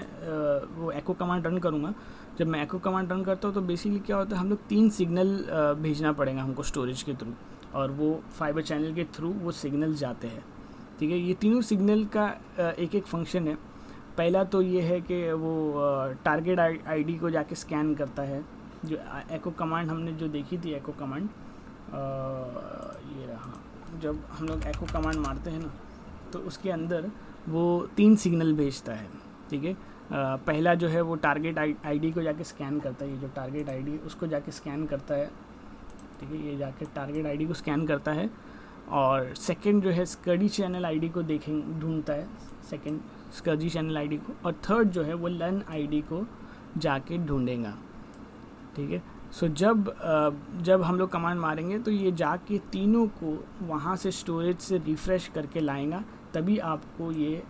[SPEAKER 1] वो एको कमांड रन करूँगा, जब मैं एको कमांड रन करता हूँ तो बेसिकली क्या होता है, हम लोग 3 सिग्नल भेजना पड़ेगा हमको स्टोरेज के थ्रू, और वो फाइबर चैनल के थ्रू वो सिग्नल जाते हैं। ठीक है, ये तीनों सिग्नल का एक एक फंक्शन है। पहला तो ये है कि वो टारगेट आईडी को जाके स्कैन करता है। जो एको कमांड हमने जो देखी थी, एको कमांड ये रहा, जब हम लोग एको कमांड मारते हैं ना, तो उसके अंदर वो 3 सिग्नल भेजता है। ठीक है, पहला जो है वो टारगेट आईडी को जाके स्कैन करता है, ये जो टारगेट आईडी उसको जाके स्कैन करता है। ठीक है, ये जाके टारगेट आईडी को स्कैन करता है। और सेकंड जो है स्कर्जी चैनल आईडी को ढूंढता है, सेकंड स्कर्जी चैनल आईडी को। और थर्ड जो है वो लन आईडी को जाके ढूंढेगा। ठीक है, सो जब हम लोग कमांड मारेंगे तो ये जाके तीनों को वहाँ से स्टोरेज से रिफ़्रेश करके लाएगा, तभी आपको ये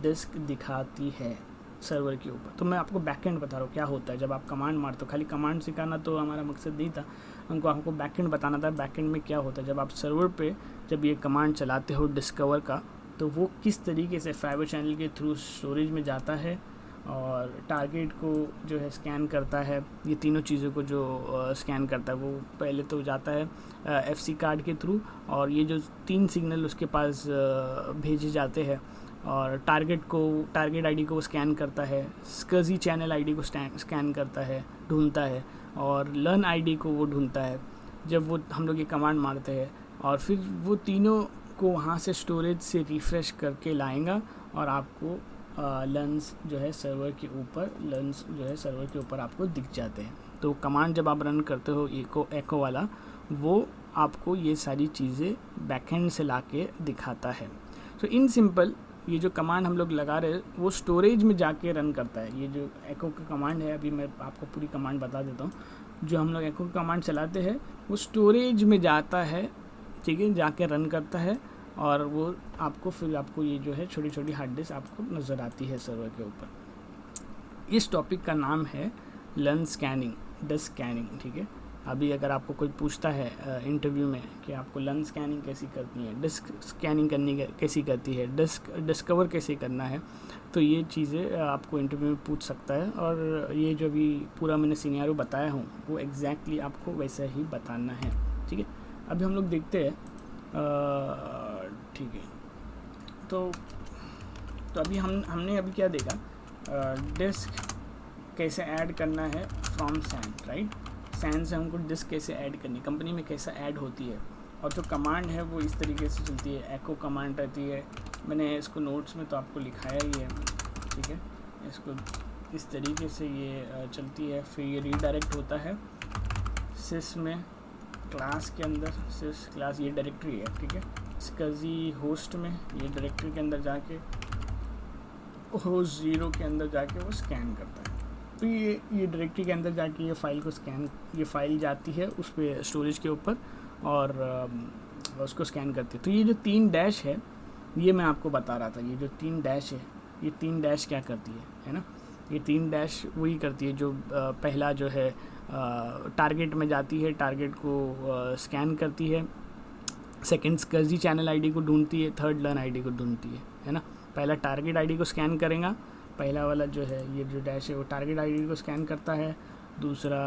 [SPEAKER 1] डिस्क दिखाती है सर्वर के ऊपर। तो मैं आपको बैकएंड बता रहा हूँ क्या होता है जब आप कमांड मारते हो। खाली कमांड सिखाना तो हमारा मकसद नहीं था, हमको बैकएंड बताना था, बैकएंड में क्या होता है जब आप सर्वर पे जब ये कमांड चलाते हो डिस्कवर का, तो वो किस तरीके से फाइबर चैनल के थ्रू स्टोरेज में जाता है और टारगेट को जो है स्कैन करता है। ये तीनों चीज़ों को जो स्कैन करता है, वो पहले तो जाता है FC कार्ड के थ्रू, और ये जो 3 सिग्नल उसके पास भेजे जाते हैं, और टारगेट आईडी को स्कैन करता है, स्कर्जी चैनल आईडी को स्कैन करता है, ढूंढता है, और लर्न आईडी को वो ढूंढता है जब वो हम लोग ये कमांड मारते हैं। और फिर वो तीनों को वहाँ से स्टोरेज से रिफ़्रेश करके लाएगा, और आपको लर्न्स जो है सर्वर के ऊपर आपको दिख जाते हैं। तो कमांड जब आप रन करते हो एको वाला, वो आपको ये सारी चीज़ें बैकएंड से लाके दिखाता है। सो इन सिंपल ये जो कमांड हम लोग लगा रहे हैं वो स्टोरेज में जाके रन करता है। ये जो एको का कमांड है, अभी मैं आपको पूरी कमांड बता देता हूँ। जो हम लोग एको का कमांड चलाते हैं वो स्टोरेज में जाता है, ठीक है, जाके रन करता है, और वो आपको ये जो है छोटी छोटी हार्ड डिस्क आपको नज़र आती है सर्वर के ऊपर। इस टॉपिक का नाम है लर्न स्कैनिंग, डिस्क स्कैनिंग। ठीक है, अभी अगर आपको कोई पूछता है इंटरव्यू में कि आपको लर्न स्कैनिंग कैसी करनी है, डिस्क स्कैनिंग कैसी करती है, डिस्कवर कैसे करना है, तो ये चीज़ें आपको इंटरव्यू में पूछ सकता है। और ये जो भी पूरा मैंने सिनेरियो बताया हूँ वो एग्जैक्टली आपको वैसा ही बताना है। ठीक है, अभी हम लोग देखते हैं। ठीक है, तो अभी हमने अभी क्या देखा, डिस्क कैसे ऐड करना है फ्रॉम सैन, राइट। सैन से हमको डिस्क कैसे ऐड करनी, कंपनी में कैसे ऐड होती है, और जो कमांड है वो इस तरीके से चलती है, एको कमांड रहती है। मैंने इसको नोट्स में तो आपको लिखाया ही है। ठीक है, इसको इस तरीके से ये चलती है। फिर ये रीडायरेक्ट होता है सिस में, क्लास के अंदर, सिस क्लास ये डायरेक्टरी है। ठीक है, स्कर्जी होस्ट में ये डायरेक्टरी के अंदर जाके होस्ट 0 के अंदर जाके वो स्कैन करता है। तो ये डायरेक्टरी के अंदर जाके ये फाइल जाती है उस पर स्टोरेज के ऊपर, और उसको स्कैन करती है। तो ये जो 3 डैश है ये मैं आपको बता रहा था, ये जो 3 डैश है, ये 3 डैश क्या करती है ना, ये 3 डैश वही करती है जो पहला जो है टारगेट में जाती है, टारगेट को स्कैन करती है, सेकंड स्कर्जी चैनल आईडी को ढूंढती है, थर्ड लर्न आईडी को ढूंढती है ना। पहला टारगेट आईडी को स्कैन करेगा, पहला वाला जो है ये जो डैश है वो टारगेट आईडी को स्कैन करता है, दूसरा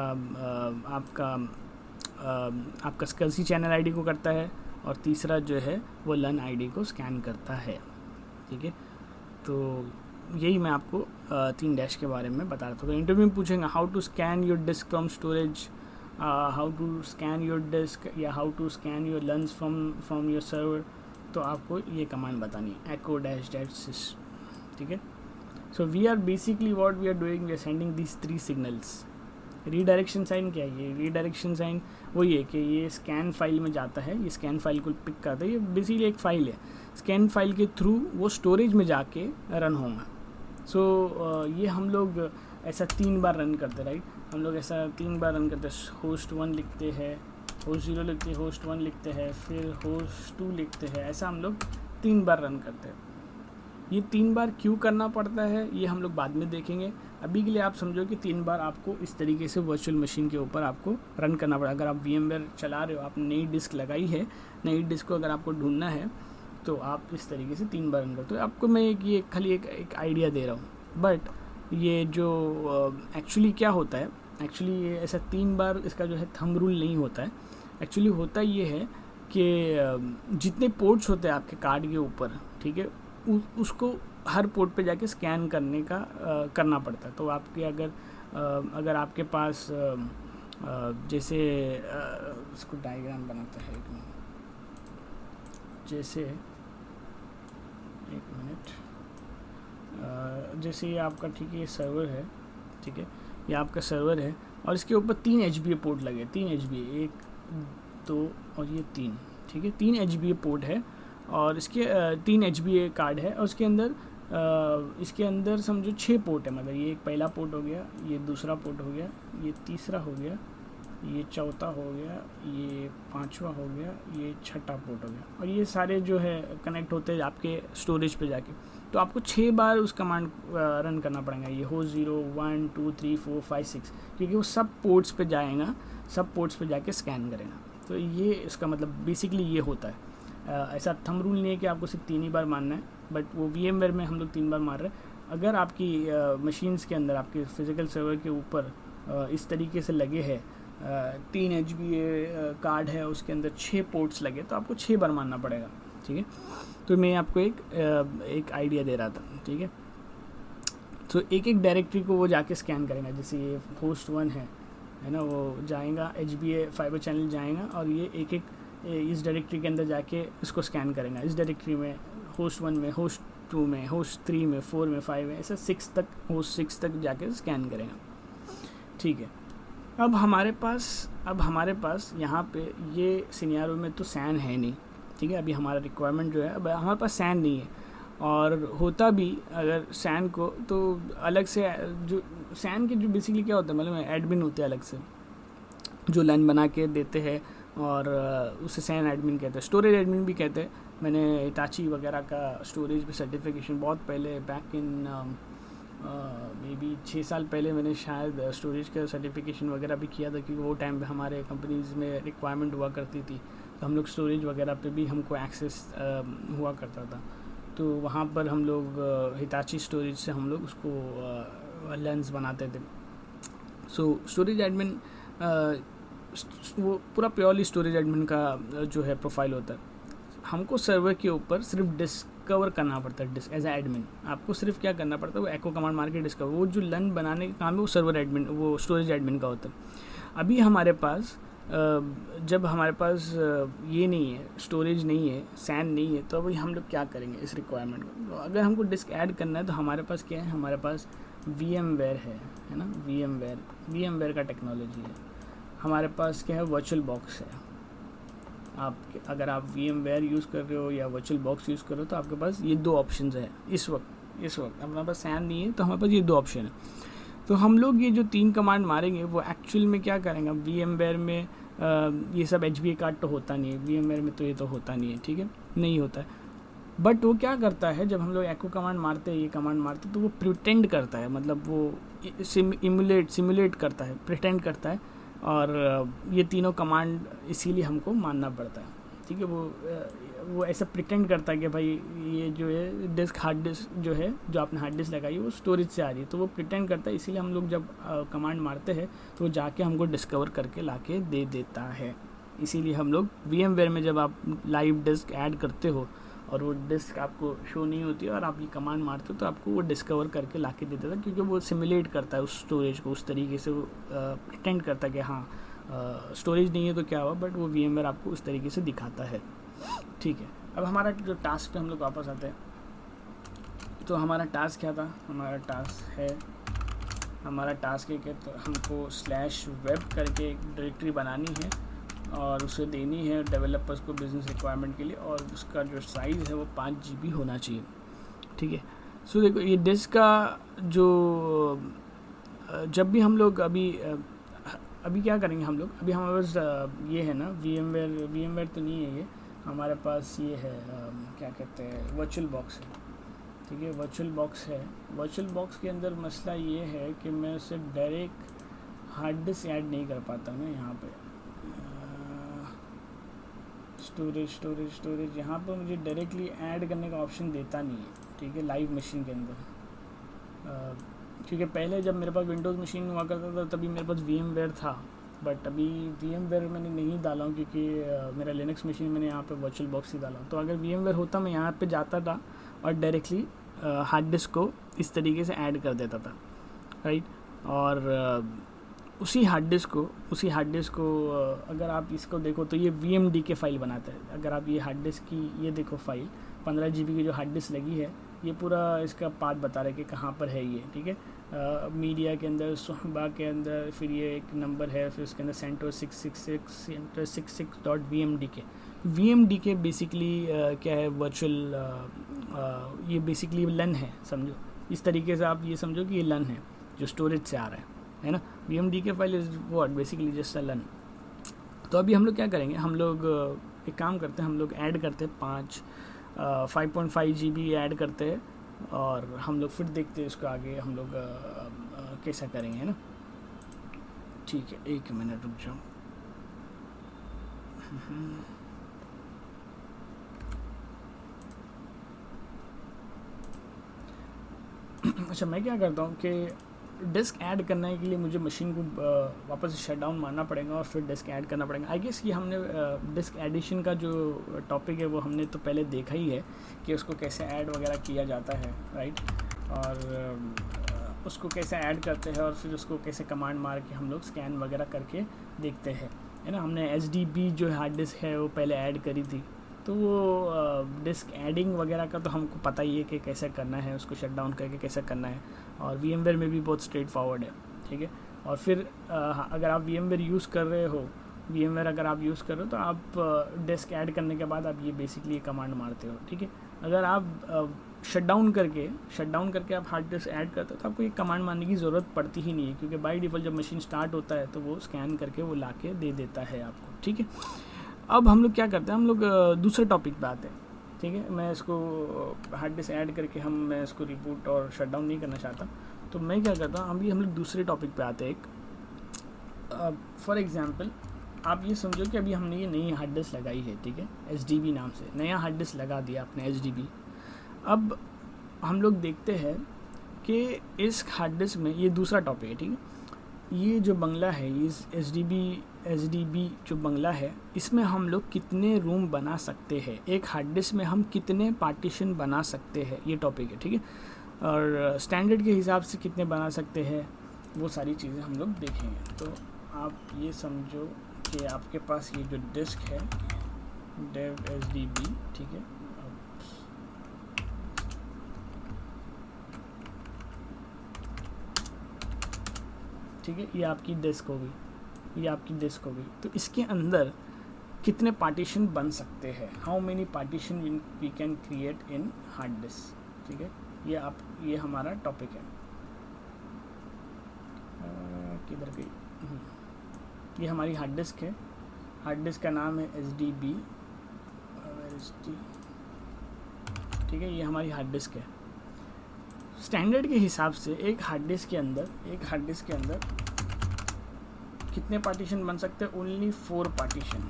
[SPEAKER 1] आपका स्कर्जी चैनल आईडी को करता है, और तीसरा जो है वो लर्न आईडी को स्कैन करता है। ठीक है, तो यही मैं आपको 3 डैश के बारे में बता रहा था। तो इंटरव्यू में पूछेंगे how to scan your disk from storage, how to scan your disk, या how to scan your learns from your server, तो आपको ये कमांड बतानी है, एको डैश डैश सिस। ठीक है, so we are basically what we are doing, we are sending this 3 signals. Redirection sign क्या है, ये रीडायरेक्शन साइन वही है कि ये स्कैन फाइल में जाता है, ये स्कैन फाइल को पिक करता है, ये बेसिकली एक फ़ाइल है, स्कैन फाइल के थ्रू वो स्टोरेज में जाके रन होगा। सो ये हम लोग ऐसा 3 बार रन करते, राइट। हम लोग ऐसा 3 बार रन करते, होस्ट 1 लिखते हैं, होस्ट 0 लिखते हैं, होस्ट 1 लिखते हैं, फिर होस्ट 2 लिखते हैं। ऐसा हम लोग 3 बार रन करते हैं। ये 3 बार क्यों करना पड़ता है ये हम लोग बाद में देखेंगे। अभी के लिए आप समझो कि 3 बार आपको इस तरीके से वर्चुअल मशीन के ऊपर आपको रन करना पड़ेगा। अगर आप VMware चला रहे हो, आपने नई डिस्क लगाई है, नई डिस्क को अगर आपको ढूंढना है तो आप इस तरीके से 3 बार रन करते हो। आपको मैं ये खाली एक आइडिया दे रहा हूँ, बट ये जो एक्चुअली क्या होता है, एक्चुअली ये ऐसा 3 बार इसका जो है थंब रूल नहीं होता है। एक्चुअली होता ये है कि जितने पोर्ट्स होते हैं आपके कार्ड के ऊपर, ठीक है, उसको हर पोर्ट पे जाके स्कैन करने का करना पड़ता है। तो आपके अगर आपके पास जैसे इसको डायग्राम बनाते हैं एक मिनट, जैसे एक मिनट, जैसे ये आपका, ठीक है, ये सर्वर है, ठीक है, ये आपका सर्वर है और इसके ऊपर 3 HBA पोर्ट लगे, 3 HBA, 1 2 और ये 3, ठीक है, 3 HBA पोर्ट है और इसके 3 HBA कार्ड है और इसके अंदर समझो 6 पोर्ट है। मतलब ये एक पहला पोर्ट हो गया, ये दूसरा पोर्ट हो गया, ये तीसरा हो गया, ये चौथा हो गया, ये पांचवा हो गया, ये छठा पोर्ट हो गया और ये सारे जो है कनेक्ट होते हैं आपके स्टोरेज पे जाके। तो आपको 6 बार उस कमांड रन करना पड़ेगा, ये होस्ट 0 1 2 3 4 5 6, क्योंकि वो सब पोर्ट्स पे जाएगा, सब पोर्ट्स पे जाके स्कैन करेगा। तो ये इसका मतलब बेसिकली ये होता है। ऐसा थंब रूल नहीं है कि आपको सिर्फ 3 ही बार मारना है, बट वो VMware में हम लोग 3 बार मार रहे हैं। अगर आपकी मशीन्स के अंदर, आपके फिज़िकल सर्वर के ऊपर इस तरीके से लगे हैं, 3 HBA कार्ड है, उसके अंदर 6 पोर्ट्स लगे, तो आपको 6 बार मारना पड़ेगा, ठीक है। तो मैं आपको एक आइडिया दे रहा था, ठीक है। तो एक एक डायरेक्टरी को वो जाके स्कैन करेगा। जैसे ये होस्ट 1 है ना, वो जाएगा HBA फाइबर चैनल जाएगा और ये एक एक इस डायरेक्टरी के अंदर जाके इसको स्कैन करेगा। इस डायरेक्टरी में होस्ट 1 में, होस्ट 2 में, होस्ट 3 में, 4 में, 5 में, ऐसा 6 तक, होस्ट 6 तक जाके स्कैन करेगा, ठीक है। अब हमारे पास यहाँ पे ये सिनेरियो में तो SAN है नहीं, ठीक है। अभी हमारा रिक्वायरमेंट जो है, अब हमारे पास SAN नहीं है, और होता भी अगर SAN को, तो अलग से जो SAN के जो बेसिकली क्या होता है मतलब एडमिन होते हैं अलग से, जो लाइन बना के देते हैं और उसे SAN एडमिन कहते हैं, स्टोरेज एडमिन भी कहते हैं। मैंने हिताची वगैरह का स्टोरेज पे सर्टिफिकेशन बहुत पहले, बैक इन मे बी 6 साल पहले मैंने शायद स्टोरेज का सर्टिफिकेशन वगैरह भी किया था, क्योंकि वो टाइम पे हमारे कंपनीज़ में रिक्वायरमेंट हुआ करती थी, तो हम लोग स्टोरेज वगैरह पे भी हमको एक्सेस हुआ करता था। तो वहाँ पर हम लोग हिताची स्टोरेज से हम लोग उसको लेंस बनाते थे। सो स्टोरेज एडमिन वो पूरा प्योरली स्टोरेज एडमिन का जो है प्रोफाइल होता है। हमको सर्वर के ऊपर सिर्फ डिस्कवर करना पड़ता है, एज ए एडमिन आपको सिर्फ क्या करना पड़ता है, वो एको कमांड मार के डिस्कवर, वो जो लन बनाने का काम है वो सर्वर एडमिन, वो स्टोरेज एडमिन का होता है। अभी हमारे पास जब हमारे पास ये नहीं है, स्टोरेज नहीं है, SAN नहीं है, तो अभी हम लोग क्या करेंगे इस रिक्वायरमेंट को। तो अगर हमको डिस्क ऐड करना है तो हमारे पास क्या है, हमारे पास VMware है ना, VMware का टेक्नोलॉजी है। हमारे पास क्या है, वर्चुअल बॉक्स है। अगर आप VMware यूज़ कर रहे हो या वर्चुअल बॉक्स यूज़ कर रहे हो तो आपके पास ये 2 ऑप्शन है इस वक्त हमारे पास SAN नहीं है, तो हमारे पास ये 2 ऑप्शन है। तो हम लोग ये जो 3 कमांड मारेंगे वो एक्चुअल में क्या करेंगे, VMware में ये सब HBA कार्ड तो होता नहीं है, VMware में तो ये तो होता नहीं है, ठीक है, नहीं होता है। बट वो क्या करता है, जब हम लोग एको कमांड मारते हैं, ये कमांड मारते हैं, तो वो प्रिटेंड करता है, मतलब वो सिमुलेट करता है, प्रिटेंड करता है, और ये तीनों कमांड इसीलिए हमको मानना पड़ता है, ठीक है। वो ऐसा प्रिटेंड करता है कि भाई ये जो है डिस्क, हार्ड डिस्क जो है, जो आपने हार्ड डिस्क लगाई है वो स्टोरेज से आ रही है, तो वो प्रिटेंड करता है। इसीलिए हम लोग जब कमांड मारते हैं तो वो जाके हमको डिस्कवर करके लाके दे देता है। इसीलिए हम लोग VMware में जब आप लाइव डिस्क ऐड करते हो और वो डिस्क आपको शो नहीं होती है और आप ये कमांड मारते हो, तो आपको वो डिस्कवर करके लाके दे देता है, क्योंकि वो सिमुलेट करता है उस स्टोरेज को, उस तरीके से वो प्रिटेंड करता है कि हाँ स्टोरेज नहीं है तो क्या हुआ, बट वो VMware आपको उस तरीके से दिखाता है, ठीक है। अब हमारा जो टास्क पे हम लोग वापस आते हैं, तो हमारा टास्क क्या था, हमारा टास्क है कि तो हमको /web करके एक डायरेक्टरी बनानी है और उसे देनी है डेवलपर्स को बिज़नेस रिक्वायरमेंट के लिए, और उसका जो साइज़ है वो 5 GB होना चाहिए, ठीक है। सो देखो ये डिस्क का जो जब भी हम लोग अभी अभी क्या करेंगे हम लोग, अभी हमारे पास ये है ना वीएमवेयर तो नहीं है ये, हमारे पास ये है क्या कहते हैं वर्चुअल बॉक्स है, ठीक है। वर्चुअल बॉक्स है, वर्चुअल बॉक्स के अंदर मसला ये है कि मैं उसे डायरेक्ट हार्ड डिस्क ऐड नहीं कर पाता ना। यहाँ पे स्टोरेज यहाँ पर मुझे डायरेक्टली ऐड करने का ऑप्शन देता नहीं है, ठीक है, लाइव मशीन के अंदर। क्योंकि पहले जब मेरे पास विंडोज़ मशीन हुआ करता था तभी मेरे पास वीएमवेयर था, बट अभी वीएमवेयर मैंने नहीं डाला हूँ क्योंकि मेरा लिनक्स मशीन मैंने यहाँ पे वर्चुअल बॉक्स ही डाला। तो अगर वीएमवेयर होता मैं यहाँ पे जाता था और डायरेक्टली हार्ड डिस्क को इस तरीके से ऐड कर देता था, राइट। और उसी हार्ड डिस्क को अगर आप इसको देखो तो ये VMDK फाइल बनाता है। अगर आप ये हार्ड डिस्क की ये देखो फाइल 15 GB की जो हार्ड डिस्क लगी है, ये पूरा इसका पाथ बता रहा है कि कहाँ पर है ये, ठीक है। मीडिया के अंदर, सुहबा के अंदर, फिर ये एक नंबर है, फिर उसके अंदर CentOS 666 VMDK बेसिकली क्या है, वर्चुअल ये बेसिकली लन है, समझो इस तरीके से आप ये समझो कि ये लन है जो स्टोरेज से आ रहा है ना। VMDK file is what basically just a लन। तो अभी हम लोग क्या करेंगे, हम लोग एक काम करते हैं, हम लोग ऐड करते हैं 5.5 GB ऐड करते हैं और हम लोग फिर देखते हैं इसको आगे हम लोग कैसा करेंगे, है ना। ठीक है, 1 मिनट रुक जाओ। अच्छा, मैं क्या करता हूँ कि डिस्क ऐड करने के लिए मुझे मशीन को वापस से शट डाउन मारना पड़ेगा और फिर डिस्क ऐड करना पड़ेगा। आई गेस कि हमने डिस्क एडिशन का जो टॉपिक है वो हमने तो पहले देखा ही है कि उसको कैसे ऐड वगैरह किया जाता है, राइट। और उसको कैसे ऐड करते हैं और फिर उसको कैसे कमांड मार के हम लोग स्कैन वगैरह करके देखते हैं, है ना। हमने HDB जो हार्ड डिस्क है वो पहले ऐड करी थी, तो वो डिस्क एडिंग वगैरह का तो हमको पता ही है कि कैसे करना है, उसको शट डाउन करके कैसे करना है। और VMware में भी बहुत स्ट्रेट फॉरवर्ड है, ठीक है। और फिर अगर आप VMware यूज़ कर रहे हो, अगर आप यूज़ कर रहे हो तो आप डिस्क ऐड करने के बाद आप ये बेसिकली कमांड मारते हो, ठीक है। अगर आप शट डाउन करके आप हार्ड डिस्क ऐड करते हो तो आपको ये कमांड मारने की ज़रूरत पड़ती ही नहीं है, क्योंकि बाय डिफ़ॉल्ट जब मशीन स्टार्ट होता है तो वो स्कैन करके वो ला के दे देता है आपको, ठीक है। अब हम लोग क्या करते हैं, हम लोग दूसरे टॉपिक पे आते हैं, ठीक है। मैं इसको हार्ड डिस्क ऐड करके मैं इसको रिबूट और शट डाउन नहीं करना चाहता, तो मैं क्या करता हूँ, अभी हम लोग दूसरे टॉपिक पे आते हैं। एक फॉर एग्जांपल आप ये समझो कि अभी हमने ये नई हार्ड डिस्क लगाई है, ठीक है, HDB नाम से नया हार्ड डिस्क लगा दिया आपने HDB। अब हम लोग देखते हैं कि इस हार्ड डिस्क में, ये दूसरा टॉपिक है, ठीक है। ये जो बंगला है, इस HDB जो बंगला है, इसमें हम लोग कितने रूम बना सकते हैं, एक हार्ड डिस्क में हम कितने पार्टीशन बना सकते हैं, ये टॉपिक है, ठीक है। और स्टैंडर्ड के हिसाब से कितने बना सकते हैं, वो सारी चीज़ें हम लोग देखेंगे। तो आप ये समझो कि आपके पास ये जो डिस्क है dev HDB, ठीक है। ठीक है, ये आपकी डिस्क होगी, तो इसके अंदर कितने पार्टीशन बन सकते हैं, how many partition we can create in hard disk, ठीक है। ये हमारा टॉपिक है। किधर गई, ये हमारी हार्ड डिस्क है, हार्ड डिस्क का नाम है HDB, ठीक है। ये हमारी हार्ड डिस्क है। स्टैंडर्ड के हिसाब से एक हार्ड डिस्क के अंदर कितने पार्टीशन बन सकते हैं, ओनली 4 पार्टीशन,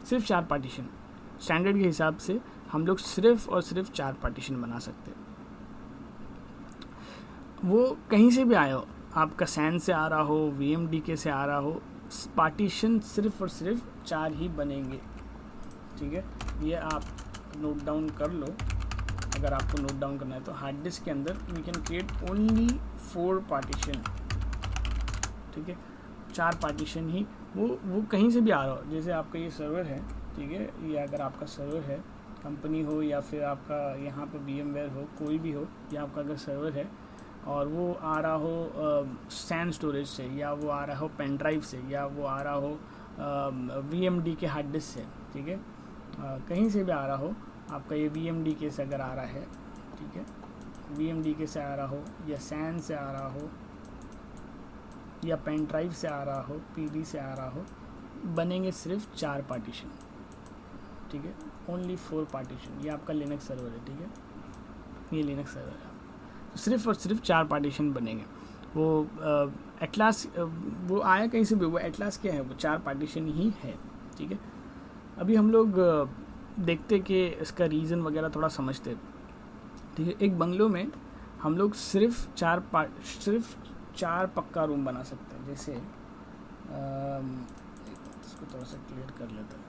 [SPEAKER 1] सिर्फ 4 पार्टीशन। स्टैंडर्ड के हिसाब से हम लोग सिर्फ और सिर्फ 4 पार्टीशन बना सकते हैं। वो कहीं से भी आया हो, आपका सैन से आ रहा हो, VMDK से आ रहा हो, पार्टीशन सिर्फ और सिर्फ 4 ही बनेंगे, ठीक है। ये आप नोट डाउन कर लो, अगर आपको नोट डाउन करना है तो। हार्ड डिस्क के अंदर we can create only 4 partition, ठीक है। 4 पार्टीशन ही, वो कहीं से भी आ रहा हो, जैसे आपका ये सर्वर है, ठीक है, या अगर आपका सर्वर है, कंपनी हो या फिर आपका यहाँ पर VMware हो, कोई भी हो, या आपका अगर सर्वर है और वो आ रहा हो सैन स्टोरेज से, या वो आ रहा हो पेन ड्राइव से, या वो आ रहा हो VMDK हार्ड डिस्क से, ठीक है, कहीं से भी आ रहा हो, आपका ये VMDK से अगर आ रहा है, ठीक है, VMDK से आ रहा हो या सैन से आ रहा हो या पेन ड्राइव से आ रहा हो, PD से आ रहा हो, बनेंगे सिर्फ 4 पार्टीशन, ठीक है, ओनली 4 पार्टीशन। ये आपका लिनक्स सर्वर है, ठीक है, ये लिनक्स सर्वर है, तो सिर्फ और सिर्फ 4 पार्टीशन बनेंगे। वो एटलास वो आया कहीं से भी, वो एटलास क्या है, वो 4 पार्टीशन ही है, ठीक है। अभी हम लोग देखते कि इसका रीज़न वगैरह थोड़ा समझते, ठीक है। एक बंगलों में हम लोग सिर्फ 4 पक्का रूम बना सकते हैं। जैसे इसको थोड़ा सा क्लियर कर लेते हैं।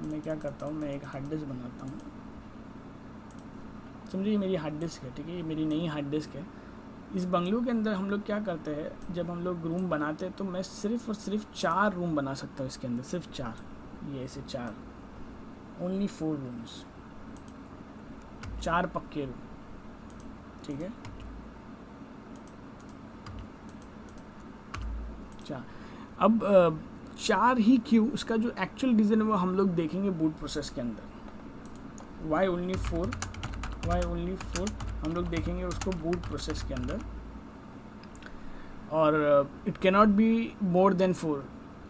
[SPEAKER 1] मैं क्या करता हूँ, मैं एक हार्ड डिस्क बनाता हूँ, समझिए मेरी हार्ड डिस्क है, ठीक है, ये मेरी नई हार्ड डिस्क है। इस बंगलों के अंदर हम लोग क्या करते हैं, जब हम लोग रूम बनाते हैं तो मैं सिर्फ और सिर्फ 4 रूम बना सकता हूँ इसके अंदर, सिर्फ 4, ये ऐसे 4, ओनली 4 रूम्स, 4 पक्के रूम, ठीक है, 4। अब 4 ही क्यों, उसका जो एक्चुअल रीज़न है वो हम लोग देखेंगे बूट प्रोसेस के अंदर। वाई ओनली 4 हम लोग देखेंगे उसको बूट प्रोसेस के अंदर। और it cannot be more than 4।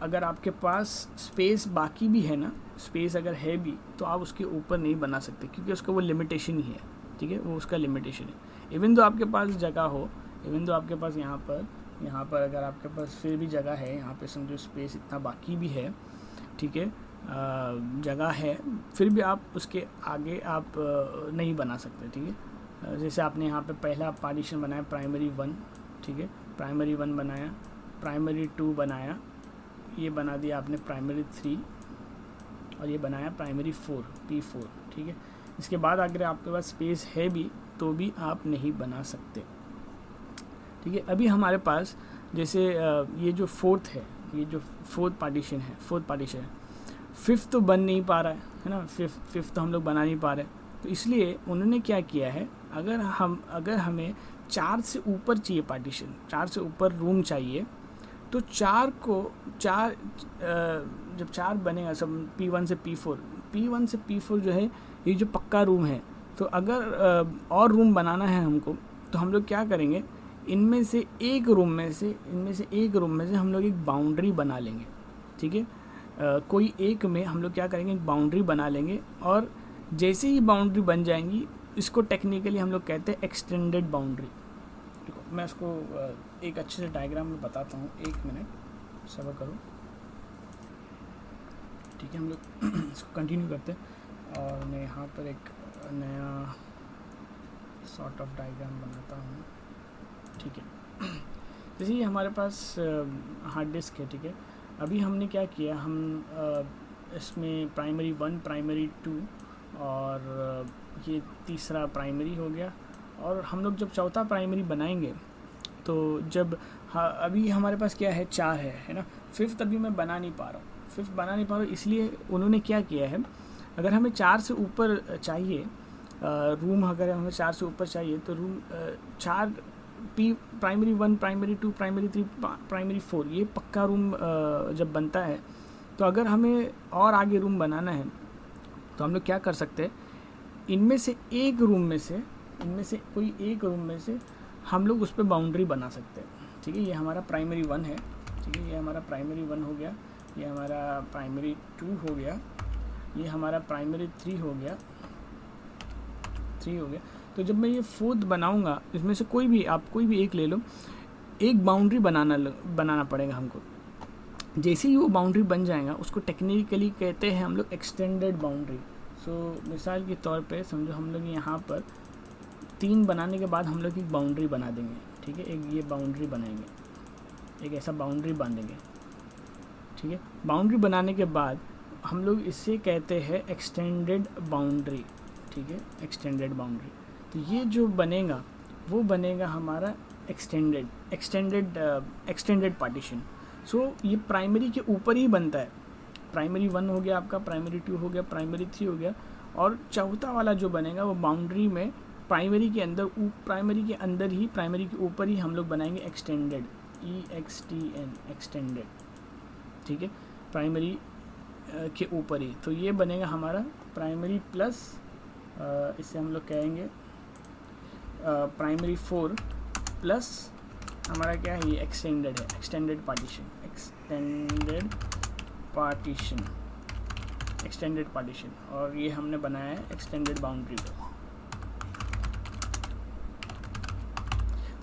[SPEAKER 1] अगर आपके पास स्पेस बाकी भी है ना, स्पेस अगर है भी, तो आप उसके ऊपर नहीं बना सकते, क्योंकि उसका वो लिमिटेशन ही है, ठीक है, वो उसका लिमिटेशन है। इवन तो आपके पास जगह हो, इवन तो आपके पास यहाँ पर अगर आपके पास फिर भी जगह है, यहाँ पे समझो स्पेस इतना बाकी भी है, ठीक है, जगह है, फिर भी आप उसके आगे आप नहीं बना सकते, ठीक है। जैसे आपने यहाँ पे पहला पार्टीशन बनाया प्राइमरी 1, ठीक है, प्राइमरी 1 बनाया, प्राइमरी 2 बनाया, ये बना दिया आपने प्राइमरी 3, और ये बनाया प्राइमरी 4 P4, ठीक है। इसके बाद अगर आपके पास स्पेस है भी तो भी आप नहीं बना सकते, ठीक है। अभी हमारे पास जैसे ये जो 4th है, ये जो 4th पार्टीशन है, 5th तो बन नहीं पा रहा है ना, 5th तो हम लोग बना नहीं पा रहे, तो इसलिए उन्होंने क्या किया है, अगर हमें 4 से ऊपर चाहिए पार्टीशन, 4 से ऊपर रूम चाहिए, तो 4 जब 4 बनेगा सब P1 से P4 जो है, ये जो पक्का रूम है, तो अगर और रूम बनाना है हमको, तो हम लोग क्या करेंगे, इनमें से एक रूम में से हम लोग एक बाउंड्री बना लेंगे, ठीक है। कोई एक में हम लोग क्या करेंगे, एक बाउंड्री बना लेंगे, और जैसे ही बाउंड्री बन जाएंगी, इसको टेक्निकली हम लोग कहते हैं एक्सटेंडेड बाउंड्री। देखो मैं इसको एक अच्छे से डायग्राम में बताता हूँ, 1 मिनट सब्र करो, ठीक है। हम लोग इसको कंटिन्यू करते हैं, और मैं यहाँ पर एक नया सॉर्ट ऑफ डायग्राम बनाता हूँ, ठीक है। जैसे ये हमारे पास हार्ड डिस्क है, ठीक है। अभी हमने क्या किया, हम इसमें प्राइमरी 1, प्राइमरी 2 और ये तीसरा प्राइमरी हो गया, और हम लोग जब चौथा प्राइमरी बनाएंगे, तो जब अभी हमारे पास क्या है, 4 है ना। 5th अभी मैं बना नहीं पा रहा हूँ, इसलिए उन्होंने क्या किया है, अगर हमें 4 से ऊपर चाहिए रूम, अगर हमें 4 से ऊपर चाहिए, तो room 4 primary 1, primary 2, primary 3, primary 4, ये पक्का रूम जब बनता है, तो अगर हमें और आगे रूम बनाना है, तो हम लोग क्या कर सकते हैं, इनमें से कोई एक रूम में से हम लोग उस पर बाउंड्री बना सकते हैं, ठीक है। ये हमारा प्राइमरी 1 है, ठीक है, ये हमारा प्राइमरी 1 हो गया, ये हमारा प्राइमरी 2 हो गया, ये हमारा प्राइमरी 3 हो गया। तो जब मैं ये 4th बनाऊंगा, इसमें से कोई भी एक ले लो, एक बाउंड्री बनाना पड़ेगा हमको। जैसे ही वो बाउंड्री बन जाएगा, उसको टेक्निकली कहते हैं हम लोग एक्सटेंडेड बाउंड्री। सो मिसाल के तौर पे समझो, हम लोग यहाँ पर 3 बनाने के बाद हम लोग एक बाउंड्री बना देंगे, ठीक है, एक ये बाउंड्री बनाएंगे, एक ऐसा बाउंड्री बांधेंगे, ठीक है। बाउंड्री बनाने के बाद हम लोग इससे कहते हैं एक्सटेंडेड बाउंड्री, ठीक है, एक्सटेंडेड बाउंड्री। तो ये जो बनेगा वो बनेगा हमारा एक्सटेंडेड पार्टीशन। सो ये प्राइमरी के ऊपर ही बनता है। प्राइमरी 1 हो गया आपका, प्राइमरी 2 हो गया, प्राइमरी 3 हो गया, और चौथा वाला जो बनेगा वो बाउंड्री में प्राइमरी के अंदर ही, प्राइमरी के ऊपर ही हम लोग बनाएंगे एक्सटेंडेड, EXTEND, एक्सटेंडेड, ठीक है, प्राइमरी के ऊपर ही। तो ये बनेगा हमारा प्राइमरी प्लस, इसे हम लोग कहेंगे प्राइमरी 4 प्लस हमारा क्या है, ये एक्सटेंडेड है, एक्सटेंडेड पार्टीशन, और ये हमने बनाया है एक्सटेंडेड बाउंड्री को।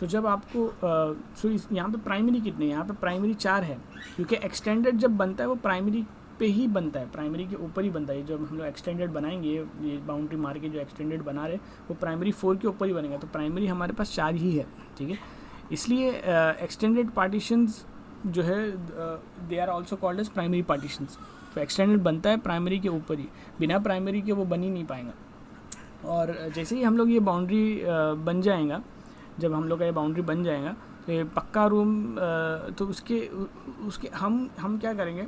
[SPEAKER 1] तो जब आपको यहाँ पे प्राइमरी कितने, यहाँ पे प्राइमरी 4 है, क्योंकि एक्सटेंडेड जब बनता है वो प्राइमरी पे ही बनता है, प्राइमरी के ऊपर ही बनता है। जब हम लोग एक्सटेंडेड बनाएंगे, ये बाउंड्री मार के जो एक्सटेंडेड बना रहे वो प्राइमरी 4 के ऊपर ही बनेगा, तो प्राइमरी हमारे पास 4 ही है, ठीक है। इसलिए एक्सटेंडेड पार्टीशंस जो है they are also called as primary partitions. तो एक्सटेंडेड बनता है प्राइमरी के ऊपर ही, बिना प्राइमरी के वो बन ही नहीं पाएगा। और जैसे ही हम लोग ये बाउंड्री बन जाएगा, जब हम लोग का ये बाउंड्री बन जाएगा तो ये पक्का रूम, तो उसके हम क्या करेंगे,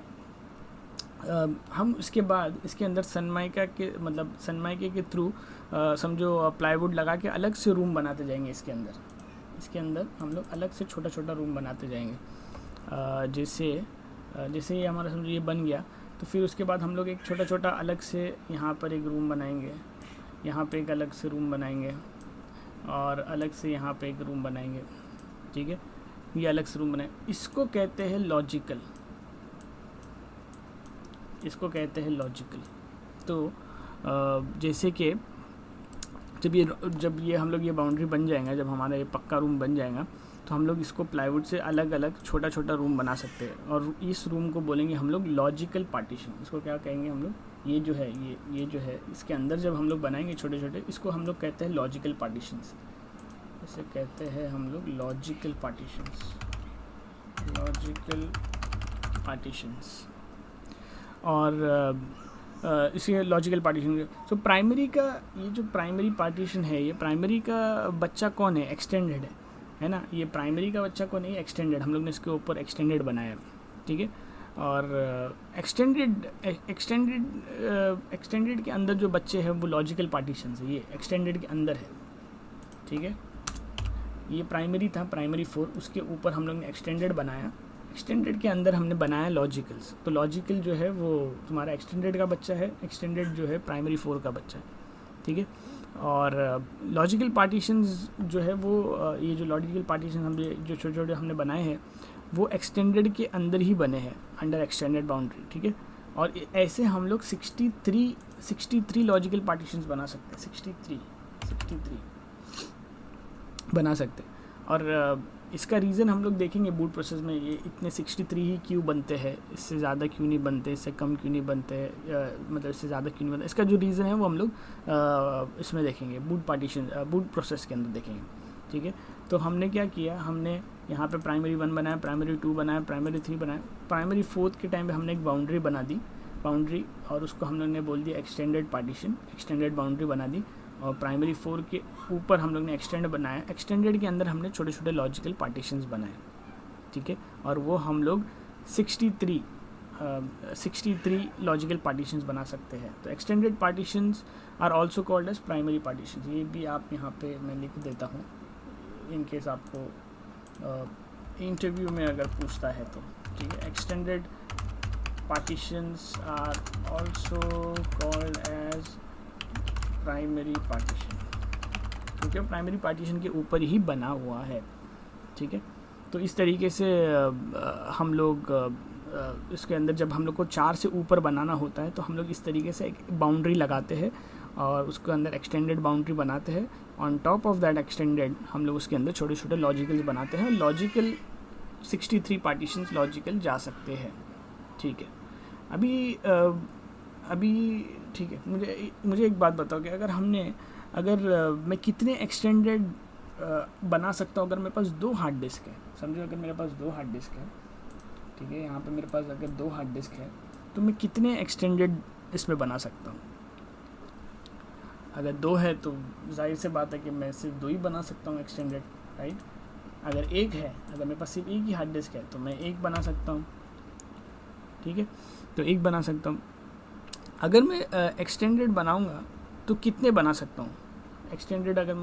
[SPEAKER 1] हम इसके बाद इसके अंदर सनमाइका के थ्रू समझो प्लाईवुड लगा के अलग से रूम बनाते जाएंगे। इसके अंदर हम लोग अलग से छोटा छोटा रूम बनाते जाएंगे। जैसे ये हमारा समझो ये बन गया, तो फिर उसके बाद हम लोग एक छोटा छोटा अलग से यहाँ पर एक रूम बनाएंगे, यहाँ पे एक अलग से रूम बनाएंगे, और अलग से यहाँ पे एक रूम बनाएंगे, ठीक है। ये अलग से रूम बनाए, इसको कहते हैं लॉजिकल, तो जैसे कि जब ये हम लोग ये बाउंड्री बन जाएगा, जब हमारा ये पक्का रूम बन जाएगा, तो हम लोग इसको प्लाईवुड से अलग अलग छोटा छोटा रूम बना सकते हैं, और इस रूम को बोलेंगे हम लोग लॉजिकल पार्टीशन। इसको क्या कहेंगे हम लोग, ये जो है इसके अंदर जब हम लोग बनाएंगे छोटे छोटे, इसको हम लोग कहते हैं लॉजिकल पार्टीशंस। इसे कहते हैं हम लोग लॉजिकल पार्टीशंस। और इसे लॉजिकल पार्टीशन। तो प्राइमरी का ये जो प्राइमरी पार्टीशन है, ये प्राइमरी का बच्चा कौन है, एक्सटेंडेड है ना। ये प्राइमरी का बच्चा कौन है, एक्सटेंडेड, हम लोग ने इसके ऊपर एक्सटेंडेड बनाया, ठीक है। और एक्सटेंडेड के अंदर जो बच्चे हैं वो लॉजिकल पार्टीशंस है, ये एक्सटेंडेड के अंदर है, ठीक है। ये प्राइमरी था, प्राइमरी 4, उसके ऊपर हम लोग ने एक्सटेंडेड बनाया, एक्सटेंडेड के अंदर हमने बनाया लॉजिकल्स। तो लॉजिकल जो है वो तुम्हारा एक्सटेंडेड का बच्चा है, एक्सटेंडेड जो है प्राइमरी 4 का बच्चा है, ठीक है। और लॉजिकल पार्टीशंस जो है वो ये जो लॉजिकल पार्टीशन हम जो छोटे छोटे हमने बनाए हैं वो एक्सटेंडेड के अंदर ही बने हैं, अंडर एक्सटेंडेड बाउंड्री, ठीक है। और ऐसे हम लोग 63 लॉजिकल पार्टीशंस बना सकते हैं, 63 बना सकते हैं। और इसका रीज़न हम लोग देखेंगे बूट प्रोसेस में, ये इतने 63 ही क्यों बनते हैं, इससे ज़्यादा क्यों नहीं बनते, इससे कम क्यों नहीं बनते, मतलब इससे ज़्यादा क्यों नहीं बनते, इसका जो रीज़न है वो हम लोग इसमें देखेंगे, बूट प्रोसेस के अंदर देखेंगे, ठीक है। तो हमने क्या किया, हमने यहाँ पे प्राइमरी 1 बनाया, प्राइमरी 2 बनाया, प्राइमरी 3 बनाया, प्राइमरी 4 के टाइम पे हमने एक बाउंड्री बना दी, और उसको हम लोग ने बोल दिया एक्सटेंडेड पार्टीशन, एक्सटेंडेड बाउंड्री बना दी। और प्राइमरी 4 के ऊपर हम लोग ने एक्सटेंड बनाया, एक्सटेंडेड के अंदर हमने छोटे छोटे लॉजिकल पार्टीशंस बनाए, ठीक है। और वो हम लोग 63 लॉजिकल पार्टीशंस बना सकते हैं। तो extended partitions are also called as primary partitions. ये भी आप यहाँ पे मैं लिख देता हूँ, इन केस आपको इंटरव्यू में अगर पूछता है तो, ठीक है। Extended partitions are also called as primary partition, क्योंकि प्राइमरी पार्टीशन के ऊपर ही बना हुआ है, ठीक है। तो इस तरीके से हम लोग इसके अंदर जब हम लोग को 4 से ऊपर बनाना होता है तो हम लोग इस तरीके से एक बाउंड्री लगाते हैं और उसके अंदर एक्सटेंडेड बाउंड्री बनाते हैं। On top of that extended हम लोग उसके अंदर छोटे छोटे लॉजिकल्स बनाते हैं। लॉजिकल 63 पार्टीशंस लॉजिकल जा सकते हैं, ठीक है। अभी ठीक है, मुझे एक बात बताओ कि अगर मैं कितने एक्सटेंडेड बना सकता हूँ अगर मेरे पास 2 हार्ड डिस्क है। समझो अगर मेरे पास 2 हार्ड डिस्क है, ठीक है, यहाँ पे मेरे पास अगर 2 हार्ड डिस्क है तो मैं कितने एक्सटेंडेड इसमें बना सकता हूँ। अगर 2 है तो जाहिर से बात है कि मैं सिर्फ 2 ही बना सकता हूँ एक्सटेंडेड, राइट। अगर 1 है, अगर मेरे पास सिर्फ 1 ही हार्ड डिस्क है तो मैं 1 बना सकता हूँ, ठीक है। तो 1 बना सकता हूँ। अगर मैं एक्सटेंडेड बनाऊँगा तो कितने बना सकता हूँ एक्सटेंडेड? अगर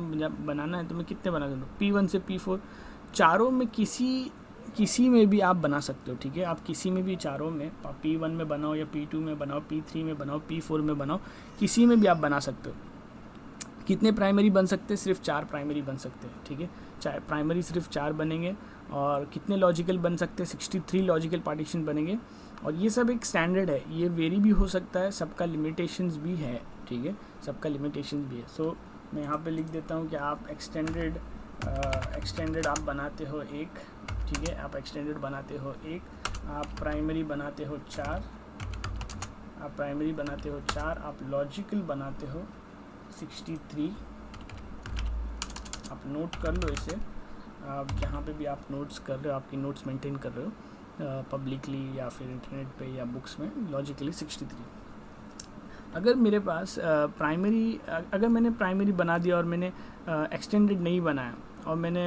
[SPEAKER 1] बनाना है तो मैं कितने बना सकता हूँ? P1 से P4 चारों में किसी में भी आप बना सकते हो, ठीक है। आप किसी में भी चारों में P1 में बनाओ या P2 में बनाओ, P3 में बनाओ, P4 में बनाओ, किसी में भी आप बना सकते हो। कितने प्राइमरी बन सकते हैं? सिर्फ 4 प्राइमरी बन सकते हैं, ठीक है। चाहे प्राइमरी सिर्फ 4 बनेंगे। और कितने लॉजिकल बन सकते हैं? 63 लॉजिकल पार्टीशन बनेंगे। और ये सब एक स्टैंडर्ड है, ये वेरी भी हो सकता है, सबका लिमिटेशंस भी है, ठीक है, सबका लिमिटेशंस भी है। सो मैं यहाँ पे लिख देता हूँ कि आप एक्सटेंडेड आप बनाते हो 1, ठीक है, आप एक्सटेंडेड बनाते हो 1, आप प्राइमरी बनाते हो 4, आप लॉजिकल बनाते हो 63। आप नोट कर लो इसे, आप जहाँ पे भी आप नोट्स कर रहे हो, आपकी नोट्स मेंटेन कर रहे हो पब्लिकली या फिर इंटरनेट पे या बुक्स में, लॉजिकली 63। अगर मेरे पास अगर मैंने प्राइमरी बना दिया और मैंने एक्सटेंडेड नहीं बनाया और मैंने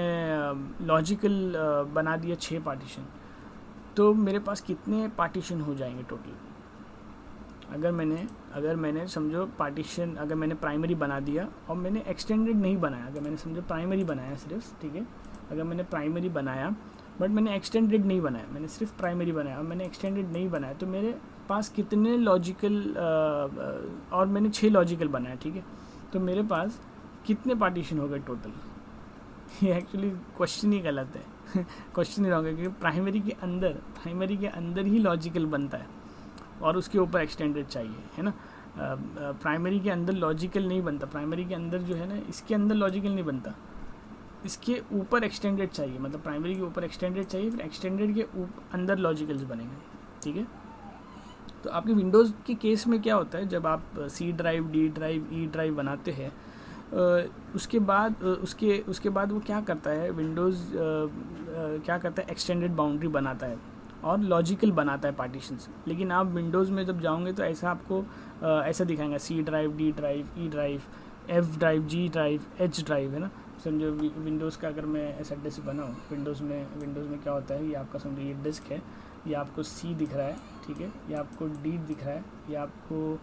[SPEAKER 1] लॉजिकल बना दिया 6 पार्टीशन, तो मेरे पास कितने पार्टीशन हो जाएंगे टोटल? अगर मैंने समझो पार्टीशन, अगर मैंने प्राइमरी बना दिया और मैंने एक्सटेंडेड नहीं बनाया, अगर मैंने समझो प्राइमरी बनाया सिर्फ, ठीक है, अगर मैंने प्राइमरी बनाया बट मैंने एक्सटेंडेड नहीं बनाया, मैंने सिर्फ प्राइमरी बनाया और मैंने एक्सटेंडेड नहीं बनाया, तो मेरे पास कितने लॉजिकल और मैंने 6 लॉजिकल बनाया, ठीक है, तो मेरे पास कितने पार्टीशन हो गए टोटल? ये एक्चुअली क्वेश्चन ही गलत है क्वेश्चन ही रॉन्ग है, क्योंकि प्राइमरी के अंदर ही लॉजिकल बनता है और उसके ऊपर एक्सटेंडेड चाहिए, है ना। प्राइमरी के अंदर लॉजिकल नहीं बनता, प्राइमरी के अंदर जो है ना, इसके अंदर लॉजिकल नहीं बनता, इसके ऊपर एक्सटेंडेड चाहिए, मतलब प्राइमरी के ऊपर एक्सटेंडेड चाहिए, फिर एक्सटेंडेड के अंदर लॉजिकल्स बनेंगे, ठीक है। तो आपके विंडोज़ के केस में क्या होता है, जब आप C drive, D drive, E drive बनाते हैं, उसके बाद वो क्या करता है, विंडोज़ क्या करता है, एक्सटेंडेड बाउंड्री बनाता है और लॉजिकल बनाता है पार्टीशंस। लेकिन आप विंडोज़ में जब जाओगे तो ऐसा आपको ऐसा दिखाएगा, C drive, D drive, E drive, F drive, G drive, H drive, है ना। समझो विंडोज़ का अगर मैं ऐसा डिस्क बनाऊँ, विंडोज़ में क्या होता है, ये आपका समझो ये डिस्क है, ये आपको सी दिख रहा है, ठीक है, ये आपको डी दिख रहा है, ये आपको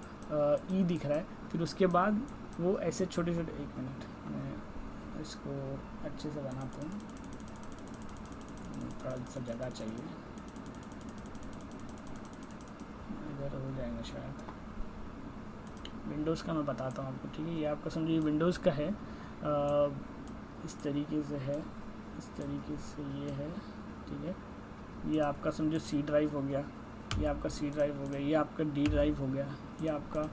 [SPEAKER 1] ई दिख रहा है, फिर उसके बाद वो ऐसे छोटे छोटे, एक मिनट मैं इसको अच्छे से बनाता हूँ, थोड़ा सा जगह चाहिए, इधर हो जाएगा शायद। विंडोज़ का मैं बताता हूँ आपको, ठीक है, ये आपका समझो ये विंडोज़ का है, इस तरीके से है, इस तरीके से ये है, ठीक है, ये आपका समझो सी ड्राइव हो गया, ये आपका सी ड्राइव हो गया, ये आपका डी ड्राइव हो गया, ये आपका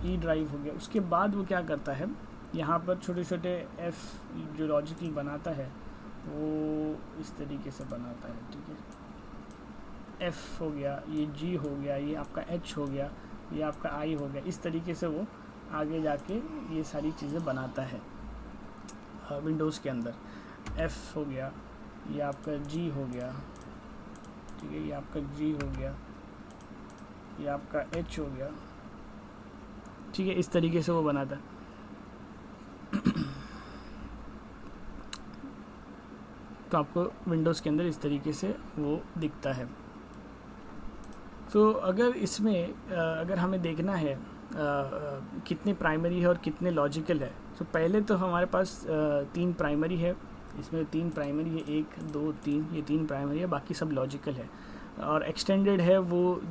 [SPEAKER 1] ई ड्राइव हो गया। उसके बाद वो क्या करता है, यहाँ पर छोटे छोटे एफ़ जो लॉजिकल बनाता है वो इस तरीके से बनाता है, ठीक है, एफ़ हो गया, ये जी हो गया, ये आपका एच हो गया, ये आपका आई हो गया, इस तरीके से वो आगे जाके ये सारी चीज़ें बनाता है विंडोज़ के अंदर। एफ़ हो गया, ये आपका जी हो गया, ठीक है, ये आपका जी हो गया, ये आपका एच हो गया, ठीक है, इस तरीके से वो बनाता है। तो आपको विंडोज़ के अंदर इस तरीके से वो दिखता है। तो अगर इसमें अगर हमें देखना है कितने प्राइमरी है और कितने लॉजिकल है, तो पहले तो हमारे पास 3 प्राइमरी है, इसमें 3 प्राइमरी है, 1 2 3, ये 3 प्राइमरी है, बाकी सब लॉजिकल है। और एक्सटेंडेड है वो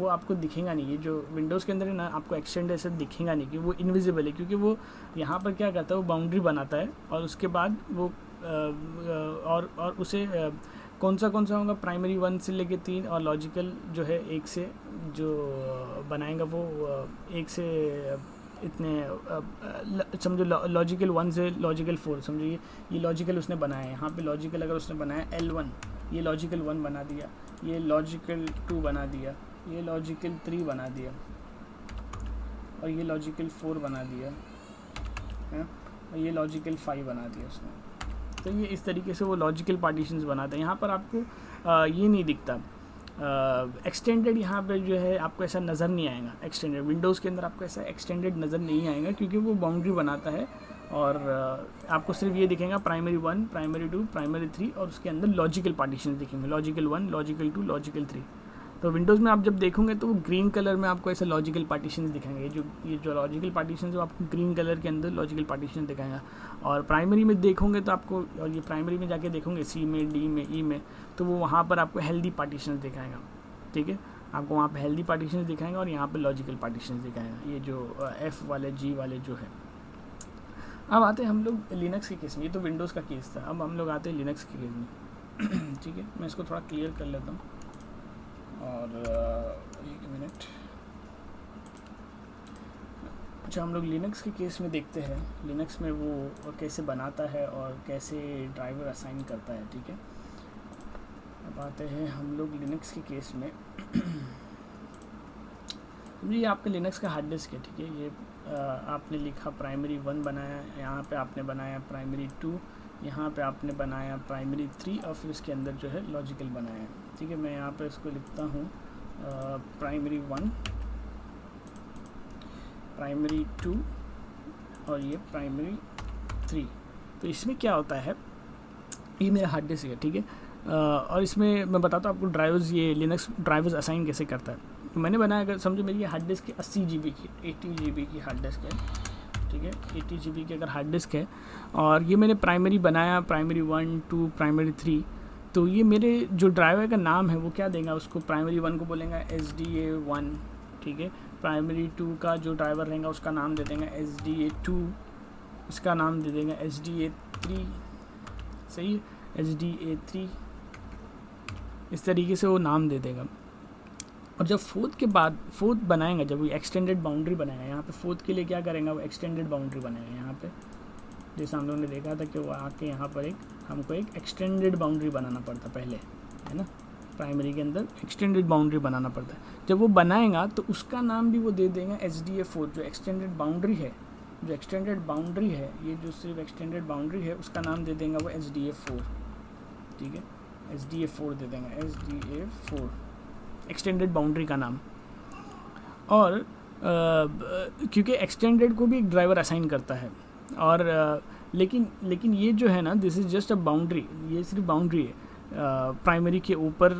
[SPEAKER 1] आपको दिखेगा नहीं, ये जो विंडोज़ के अंदर है ना, आपको एक्सटेंडेड ऐसे दिखेगा नहीं, कि वो इनविजिबल है, क्योंकि वो यहाँ पर क्या करता है, वो बाउंड्री बनाता है और उसके बाद वो और उसे कौन सा होगा, प्राइमरी 1 से लेके 3, और लॉजिकल जो है 1 से जो बनाएगा वो 1 से इतने समझो, लॉजिकल 1 से लॉजिकल 4, समझो ये लॉजिकल उसने बनाया है, यहाँ पे लॉजिकल अगर उसने बनाया L1, ये लॉजिकल 1 बना दिया, ये लॉजिकल 2 बना दिया, ये लॉजिकल 3 बना दिया, और ये लॉजिकल 4 बना दिया है, और ये लॉजिकल 5 बना दिया उसने। तो ये इस तरीके से वो लॉजिकल पार्टीशंस बनाते हैं। यहाँ पर आपको ये नहीं दिखता एक्सटेंडेड, यहाँ पे जो है आपको ऐसा नज़र नहीं आएगा, एक्सटेंडेड विंडोज़ के अंदर आपको ऐसा एक्सटेंडेड नज़र नहीं आएगा, क्योंकि वो बाउंड्री बनाता है और आपको सिर्फ ये दिखेगा प्राइमरी 1, प्राइमरी 2, प्राइमरी 3, और उसके अंदर लॉजिकल पार्टीशन दिखेंगे, लॉजिकल 1, लॉजिकल 2, लॉजिकल 3। तो विंडोज़ में आप जब देखोगे तो वो ग्रीन कलर में आपको ऐसे लॉजिकल पार्टीशंस दिखाएंगे, ये जो लॉजिकल पार्टीशन जो आपको ग्रीन कलर के अंदर लॉजिकल पार्टीशन दिखाएगा। और प्राइमरी में देखोगे तो आपको, और ये प्राइमरी में जाके देखोगे सी में, डी में, ई में, तो वो वहाँ पर आपको हेल्दी पार्टीशन दिखाएगा, ठीक है। आपको वहाँ पे हेल्दी पार्टीशंस दिखाएंगे और यहाँ पे लॉजिकल पार्टीशंस दिखाएंगे, ये जो F वाले G वाले जो है। अब आते हैं हम लोग लिनक्स के केस में, ये तो विंडोज़ का केस था, अब हम लोग आते हैं लिनक्स के केस में। ठीक है, मैं इसको थोड़ा क्लियर कर लेता हूँ और एक मिनट। अच्छा, हम लोग लिनक्स के केस में देखते हैं लिनक्स में वो कैसे बनाता है और कैसे ड्राइवर असाइन करता है। ठीक है, अब आते हैं हम लोग लिनक्स के केस में। ये आपका लिनक्स का हार्ड डिस्क है। ठीक है, ये आपने लिखा प्राइमरी 1 बनाया, यहाँ पे आपने बनाया प्राइमरी 2, यहाँ पे आपने बनाया प्राइमरी 3 और फिर उसके अंदर जो है लॉजिकल बनाया। ठीक है, मैं यहाँ पे इसको लिखता हूँ प्राइमरी 1, प्राइमरी 2 और ये प्राइमरी 3। तो इसमें क्या होता है, ये मेरा हार्ड डिस्क है। ठीक है, और इसमें मैं बताता हूँ आपको ड्राइवर्स, ये लिनक्स ड्राइवर्स असाइन कैसे करता है। तो मैंने बनाया, अगर समझो मेरी ये हार्ड डिस्क 80 GB की 80 GB की हार्ड डिस्क है। ठीक है, 80 GB की अगर हार्ड डिस्क है और ये मैंने प्राइमरी बनाया, प्राइमरी 1, 2, प्राइमरी 3, तो ये मेरे जो ड्राइवर का नाम है वो क्या देगा, उसको प्राइमरी 1 को बोलेंगे SDA1। ठीक है, प्राइमरी 2 का जो ड्राइवर रहेगा उसका नाम दे देंगे SDA2, इसका नाम दे देंगे SDA3, सही है, SDA3, इस तरीके से वो नाम दे देगा। और जब फोर्थ बनाएगा, जब वो एक्सटेंडेड बाउंड्री बनाएगा, यहाँ पे फोर्थ के लिए क्या करेंगे, वो एक्सटेंडेड बाउंड्री बनाएगा। यहाँ पे जैसे हम लोगों ने देखा था कि वो आके यहाँ पर हमको एक एक्सटेंडेड बाउंड्री बनाना पड़ता पहले, है ना, प्राइमरी के अंदर एक्सटेंडेड बाउंड्री बनाना पड़ता है। जब वो बनाएगा तो उसका नाम भी वो दे देगा SDA4, जो एक्सटेंडेड बाउंड्री है, जो एक्सटेंडेड बाउंड्री है, ये जो सिर्फ एक्सटेंडेड बाउंड्री है उसका नाम दे देंगे वो SDA4। ठीक है, SDA4 दे देंगे, SDA4 एक्सटेंडेड बाउंड्री का नाम। और क्योंकि एक्सटेंडेड को भी एक ड्राइवर असाइन करता है, और लेकिन ये जो है ना, this is just a boundary, ये सिर्फ बाउंड्री है। प्राइमरी के ऊपर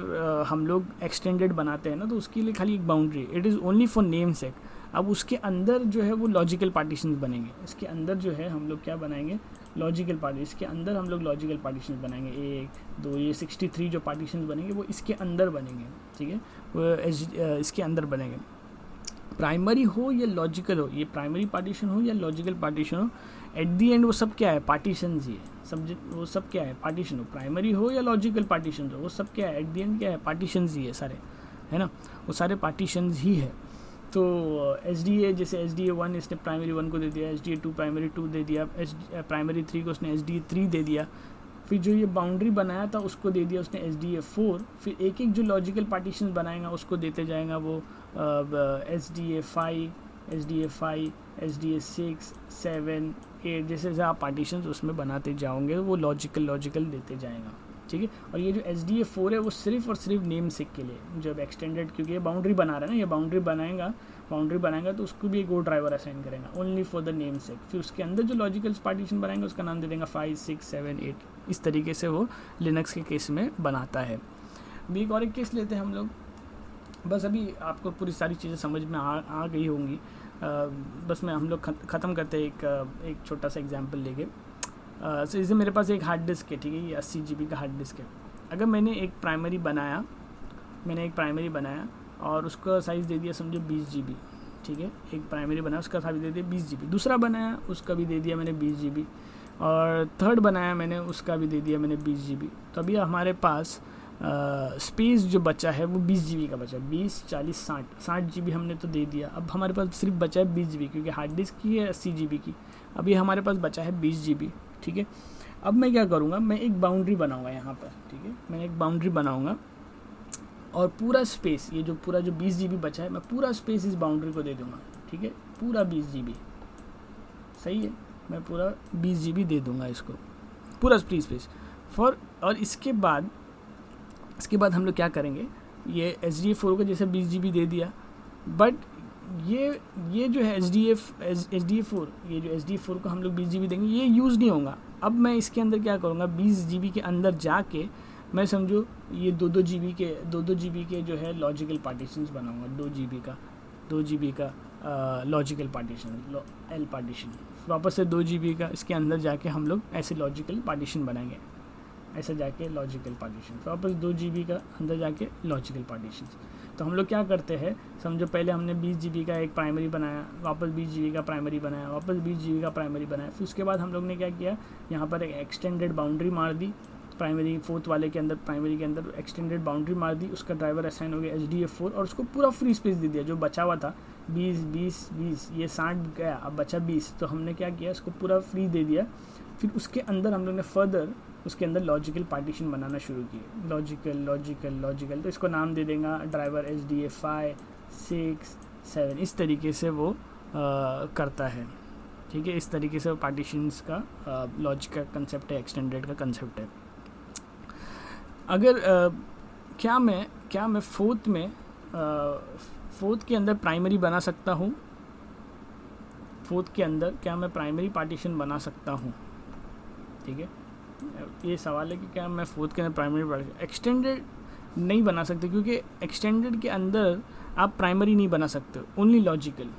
[SPEAKER 1] हम लोग एक्सटेंडेड बनाते हैं ना, तो उसके लिए खाली एक boundary, it is only for name सेक। अब उसके अंदर जो है वो लॉजिकल पार्टीशंस बनेंगे, इसके अंदर जो है हम लोग क्या बनाएंगे, लॉजिकल पार्टी, इसके अंदर हम लोग लॉजिकल पार्टीशंस बनाएंगे, 1, 2, ये 63 जो पार्टीशंस बनेंगे वो इसके अंदर बनेंगे। ठीक है, वो इसके अंदर बनेंगे, प्राइमरी हो या लॉजिकल हो, ये प्राइमरी पार्टीशन हो या लॉजिकल पार्टीशन हो, एट दी एंड वो सब क्या है, पार्टीशन ही है। सब्जेक्ट वो सब क्या है, पार्टीशन हो, प्राइमरी हो या लॉजिकल पार्टीशन हो, वो सब क्या है, एट दी एंड क्या है, पार्टीशन ही है सारे, है ना, वो सारे पार्टीशन ही है। तो SDA, जैसे SDA1 इसने प्राइमरी 1 को दे दिया, SDA2 प्राइमरी 2 दे दिया, प्राइमरी 3 को उसने SDA3 दे दिया, फिर जो ये बाउंड्री बनाया था उसको दे दिया उसने SDA4, फिर एक एक जो लॉजिकल पार्टीशन बनाएगा उसको देते जाएगा वो SDA5, SDA5, SDA6, 7, 8, जैसे जैसे आप पार्टीशंस उसमें बनाते जाओगे वो लॉजिकल देते जाएगा। ठीक है, और ये जो SDA4 है वो सिर्फ और सिर्फ नेम सेक के लिए, जब एक्सटेंडेड, क्योंकि ये बाउंड्री बना रहा है ना, ये बाउंड्री बनाएगा तो उसको भी एक वो ड्राइवर असाइन करेगा ओनली फॉर द नेम सेक। फिर उसके अंदर जो लॉजिकल पार्टीशन बनाएंगे उसका नाम दे देगा 5, 6, 7, 8, इस तरीके से वो लिनक्स के केस में बनाता है। अभी एक और एक केस लेते हैं हम लोग, बस अभी आपको पूरी सारी चीज़ें समझ में आ गई होंगी। बस मैं हम लोग ख़त्म करते हैं एक छोटा सा एग्जांपल लेके। सो जैसे मेरे पास एक हार्ड डिस्क है, ठीक है, ये 80 GB का हार्ड डिस्क है। अगर मैंने एक प्राइमरी बनाया और उसका साइज़ दे दिया समझो 20 GB, ठीक है, एक प्राइमरी बनाया उसका साइज़ दे दिया 20 GB, दूसरा बनाया उसका भी दे दिया मैंने 20 GB, और थर्ड बनाया मैंने उसका भी दे दिया मैंने 20 GB। तो अभी हमारे पास स्पेस जो बचा है वो 20 GB का बचा, 20, 40, 60 GB हमने तो दे दिया। अब हमारे पास सिर्फ बचा है 20 GB, क्योंकि हार्ड डिस्क की है 80 GB की, अभी हमारे पास बचा है 20 GB। ठीक है, अब मैं क्या करूँगा, मैं एक बाउंड्री बनाऊँगा यहाँ पर। ठीक है, मैं एक बाउंड्री बनाऊँगा और पूरा स्पेस, ये जो पूरा जो 20 GB बचा है, मैं पूरा स्पेस इस बाउंड्री को दे दूँगा। ठीक है, पूरा 20 GB, सही है, मैं पूरा 20 GB दे दूँगा इसको, पूरा फ्री स्पेस फॉर। और इसके बाद हम लोग क्या करेंगे, ये SDA4 को जैसे 20 GB दे दिया, बट ये जो है SDA4, ये जो SDA4 को हम लोग 20 GB देंगे, ये यूज़ नहीं होगा। अब मैं इसके अंदर क्या करूँगा, 20 GB के अंदर जाके मैं समझो ये 2 GB के जो है लॉजिकल पार्टीशंस बनाऊँगा, 2 GB का लॉजिकल पार्टीशन, L पार्टीशन, वापस से 2 GB का इसके अंदर जाके हम लोग ऐसे लॉजिकल पार्टीशन बनाएंगे, ऐसे जाके लॉजिकल पार्टीशन, वापस 2 GB का अंदर जाके लॉजिकल पार्टीशन। तो हम लोग क्या करते हैं, समझो पहले हमने 20 GB का एक प्राइमरी बनाया, वापस 20 GB का प्राइमरी बनाया, वापस 20 GB का प्राइमरी बनाया, फिर उसके बाद हम लोग ने क्या किया, यहाँ पर एक एक्सटेंडेड बाउंड्री मार दी प्राइमरी फोर्थ वाले के अंदर, प्राइमरी के अंदर एक्सटेंडेड बाउंड्री मार दी, उसका ड्राइवर असाइन हो गया HDF4 और उसको पूरा फ्री स्पेस दे दिया। जो बचा हुआ था 20 ये 60 गया, अब बचा 20, तो हमने क्या किया, इसको पूरा फ्री दे दिया। फिर उसके अंदर हम लोग ने फर्दर उसके अंदर लॉजिकल पार्टीशन बनाना शुरू किए, लॉजिकल, तो इसको नाम दे देंगे ड्राइवर HDF5, 6, 7, इस तरीके से वो करता है, ठीक है। इस तरीके से पार्टीशंस का लॉजिक का कंसेप्ट है, एक्सटेंडेड का कंसेप्ट है। अगर क्या मैं फोर्थ के अंदर प्राइमरी बना सकता हूँ, फोर्थ के अंदर क्या मैं प्राइमरी पार्टीशन बना सकता हूँ, ठीक है। ये सवाल है कि क्या मैं फोर्थ के अंदर प्राइमरी पार्टीशन, एक्सटेंडेड नहीं बना सकते, क्योंकि एक्सटेंडेड के अंदर आप प्राइमरी नहीं बना सकते, ओनली लॉजिकल।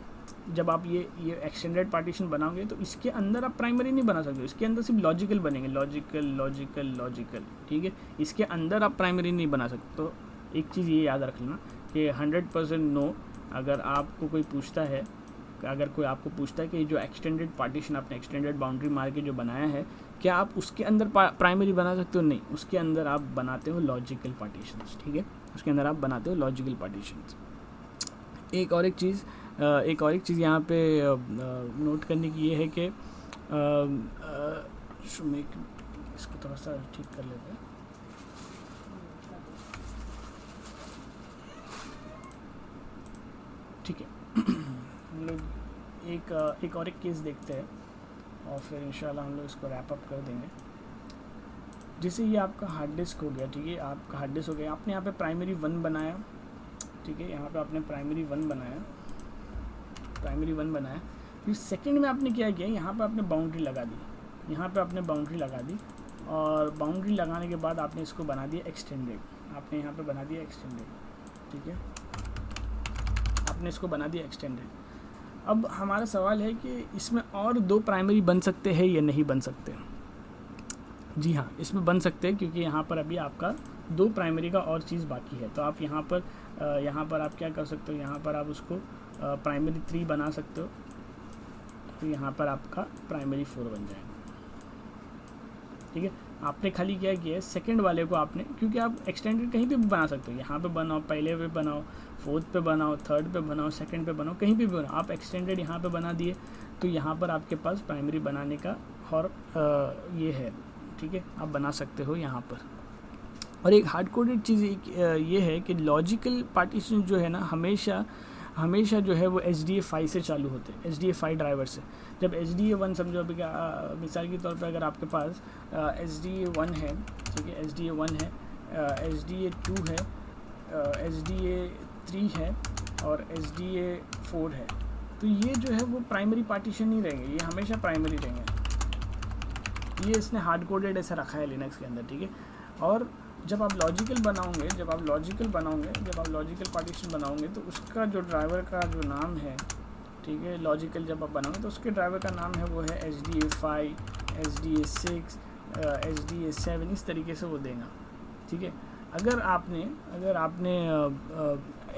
[SPEAKER 1] जब आप ये एक्सटेंडेड पार्टीशन बनाओगे तो इसके अंदर आप प्राइमरी नहीं बना सकते, इसके अंदर सिर्फ लॉजिकल बनेंगे, लॉजिकल, ठीक है। इसके अंदर आप प्राइमरी नहीं बना सकते। तो एक चीज़ ये याद रख लेना कि 100% नो, अगर आपको कोई पूछता है, कि जो एक्सटेंडेड पार्टीशन आपने एक्सटेंडेड बाउंड्री मार के जो बनाया है, क्या आप उसके अंदर प्राइमरी बना सकते हो? नहीं, उसके अंदर आप बनाते हो लॉजिकल पार्टीशंस, ठीक है, उसके अंदर आप बनाते हो लॉजिकल पार्टीशंस। एक और एक चीज़ यहाँ पे नोट करने की ये है कि इसको थोड़ा सा ठीक कर लेते हैं। ठीक है, हम लोग एक और केस देखते हैं और फिर इंशाल्लाह हम लोग इसको रैप अप कर देंगे। जैसे ये आपका हार्ड डिस्क हो गया, ठीक है, आपका हार्ड डिस्क हो गया, आपने यहाँ पे प्राइमरी 1 बनाया, ठीक है, यहाँ पे आपने प्राइमरी 1 बनाया, फिर सेकंड में आपने क्या किया, यहाँ पे आपने बाउंड्री लगा दी, और बाउंड्री लगाने के बाद आपने इसको बना दिया एक्सटेंडेड, ठीक है, आपने इसको बना दिया एक्सटेंडेड। अब हमारा सवाल है कि इसमें और 2 प्राइमरी बन सकते हैं या नहीं बन सकते? जी हाँ, इसमें बन सकते हैं, क्योंकि यहाँ पर अभी आपका 2 प्राइमरी का और चीज़ बाकी है। तो आप यहाँ पर आप क्या कर सकते हो, यहाँ पर आप उसको प्राइमरी 3 बना सकते हो, तो यहाँ पर आपका प्राइमरी 4 बन जाएगा, ठीक है। आपने खाली क्या किया है, सेकंड वाले को आपने, क्योंकि आप एक्सटेंडेड कहीं पे भी बना सकते हो, यहाँ पे बनाओ, पहले पे बनाओ, फोर्थ पे बनाओ, थर्ड पे बनाओ, सेकंड पे बनाओ, कहीं पे भी बनाओ, आप एक्सटेंडेड यहाँ पे बना दिए, तो यहाँ पर आपके पास प्राइमरी बनाने का और ये है, ठीक है, आप बना सकते हो यहाँ पर। और एक हार्ड कोडेड चीज़ ये है कि लॉजिकल पार्टीशन जो है ना, हमेशा जो है वो HDF5 से चालू होते हैं, HDF5 ड्राइवर से। जब HDA1 समझो, अभी मिसाल के तौर पे अगर आपके पास HDA1 है, ठीक है, HDA1 है, HDA2 है, HDA3 है और HDA4 है, तो ये जो है वो प्राइमरी पार्टीशन नहीं रहेंगे, ये हमेशा प्राइमरी रहेंगे। ये इसने हार्ड कोडेड ऐसा रखा है लिनक्स के अंदर, ठीक है। और जब आप लॉजिकल पार्टीशन बनाओगे तो उसका जो ड्राइवर का जो नाम है, ठीक है, लॉजिकल जब आप बनाओगे तो उसके ड्राइवर का नाम है वो है HDA5, HDA6, HDA7, इस तरीके से वो देगा, ठीक है। अगर आपने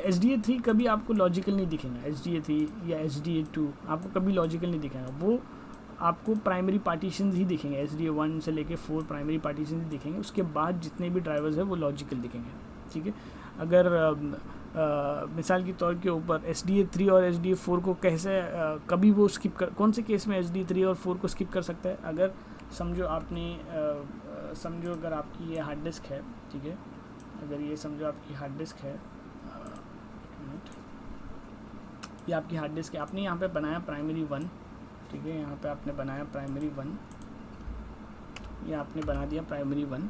[SPEAKER 1] HDA3 कभी आपको लॉजिकल नहीं दिखेगा, HDA3 या HDA2 आपको कभी लॉजिकल नहीं दिखेगा, वो आपको प्राइमरी पार्टीशंस ही दिखेंगे, HDA1 से लेके 4 प्राइमरी पार्टीशंस ही दिखेंगे, उसके बाद जितने भी ड्राइवर्स हैं वो लॉजिकल दिखेंगे, ठीक है। अगर मिसाल के तौर के ऊपर HDA3 और HDA4 को कैसे कभी वो स्किप कर, कौन से केस में HDA3 और 4 को स्किप कर सकता है? अगर समझो अगर आपकी ये हार्ड डिस्क है, ठीक है, अगर ये समझो आपकी हार्ड डिस्क है, एक मिनट, ये आपकी हार्ड डिस्क है, आपने यहाँ पे बनाया प्राइमरी 1, ठीक है, यहाँ पे आपने बनाया प्राइमरी 1, ये आपने बना दिया प्राइमरी 1,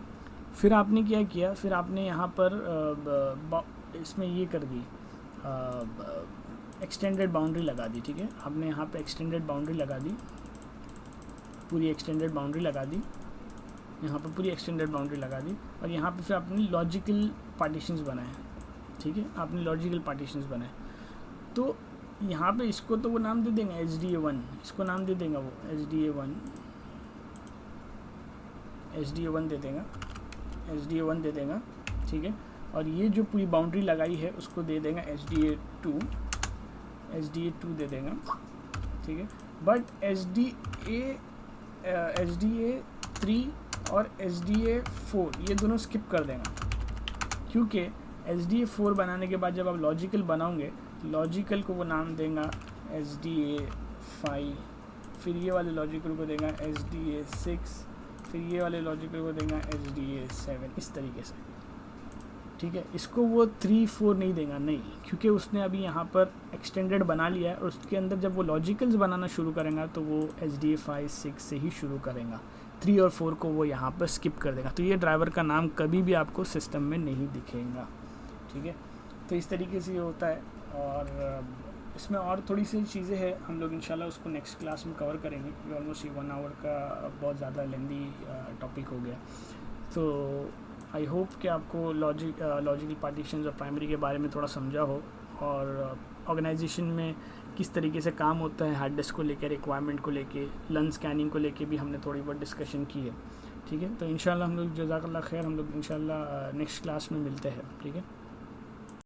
[SPEAKER 1] फिर आपने क्या किया, फिर आपने यहाँ पर इसमें ये कर दी, एक्सटेंडेड बाउंड्री लगा दी, ठीक है, आपने यहाँ पे एक्सटेंडेड बाउंड्री लगा दी, पूरी एक्सटेंडेड बाउंड्री लगा दी, यहाँ पर पूरी एक्सटेंडेड बाउंड्री लगा दी, और यहाँ पे फिर आपने लॉजिकल पार्टीशंस बनाए, ठीक है, आपने लॉजिकल पार्टीशंस बनाए। तो यहाँ पे इसको तो वो नाम दे देंगे HDA1, इसको नाम दे देंगे वो HDA1 दे देगा, ठीक है। और ये जो पूरी बाउंड्री लगाई है उसको दे देंगे SDA 2 दे देंगे, ठीक है। बट SDA 3 और SDA 4 ये दोनों स्किप कर देंगे, क्योंकि SDA 4 बनाने के बाद जब आप लॉजिकल बनाओगे, लॉजिकल को वो नाम देगा SDA 5, फिर ये वाले लॉजिकल को देगा SDA 6, फिर ये वाले लॉजिकल को देगा SDA 7, इस तरीके से, ठीक है। इसको वो 3-4 नहीं देगा, नहीं, क्योंकि उसने अभी यहाँ पर एक्सटेंडेड बना लिया है और उसके अंदर जब वो लॉजिकल्स बनाना शुरू करेगा तो वो SDA 5-6 से ही शुरू करेगा, 3 और 4 को वो यहाँ पर स्किप कर देगा। तो ये ड्राइवर का नाम कभी भी आपको सिस्टम में नहीं दिखेगा, ठीक है। तो इस तरीके से ये होता है। और इसमें और थोड़ी सी चीज़ें हैं, हम लोग इंशाल्लाह उसको नेक्स्ट क्लास में कवर करेंगे। ये ऑलमोस्ट 1 आवर का बहुत ज़्यादा लेंदी टॉपिक हो गया। तो आई होप कि आपको लॉजिकल पार्टीशंस और प्राइमरी के बारे में थोड़ा समझा हो, और ऑर्गेनाइजेशन में किस तरीके से काम होता है, हार्ड डिस्क को लेकर, रिक्वायरमेंट को लेके, लन स्कैनिंग को लेके भी हमने थोड़ी बहुत डिस्कशन की है, ठीक है। तो इंशाल्लाह हम लोग, जज़ाकल्लाह खैर, हम लोग इंशाल्लाह नेक्स्ट क्लास में मिलते हैं, ठीक है।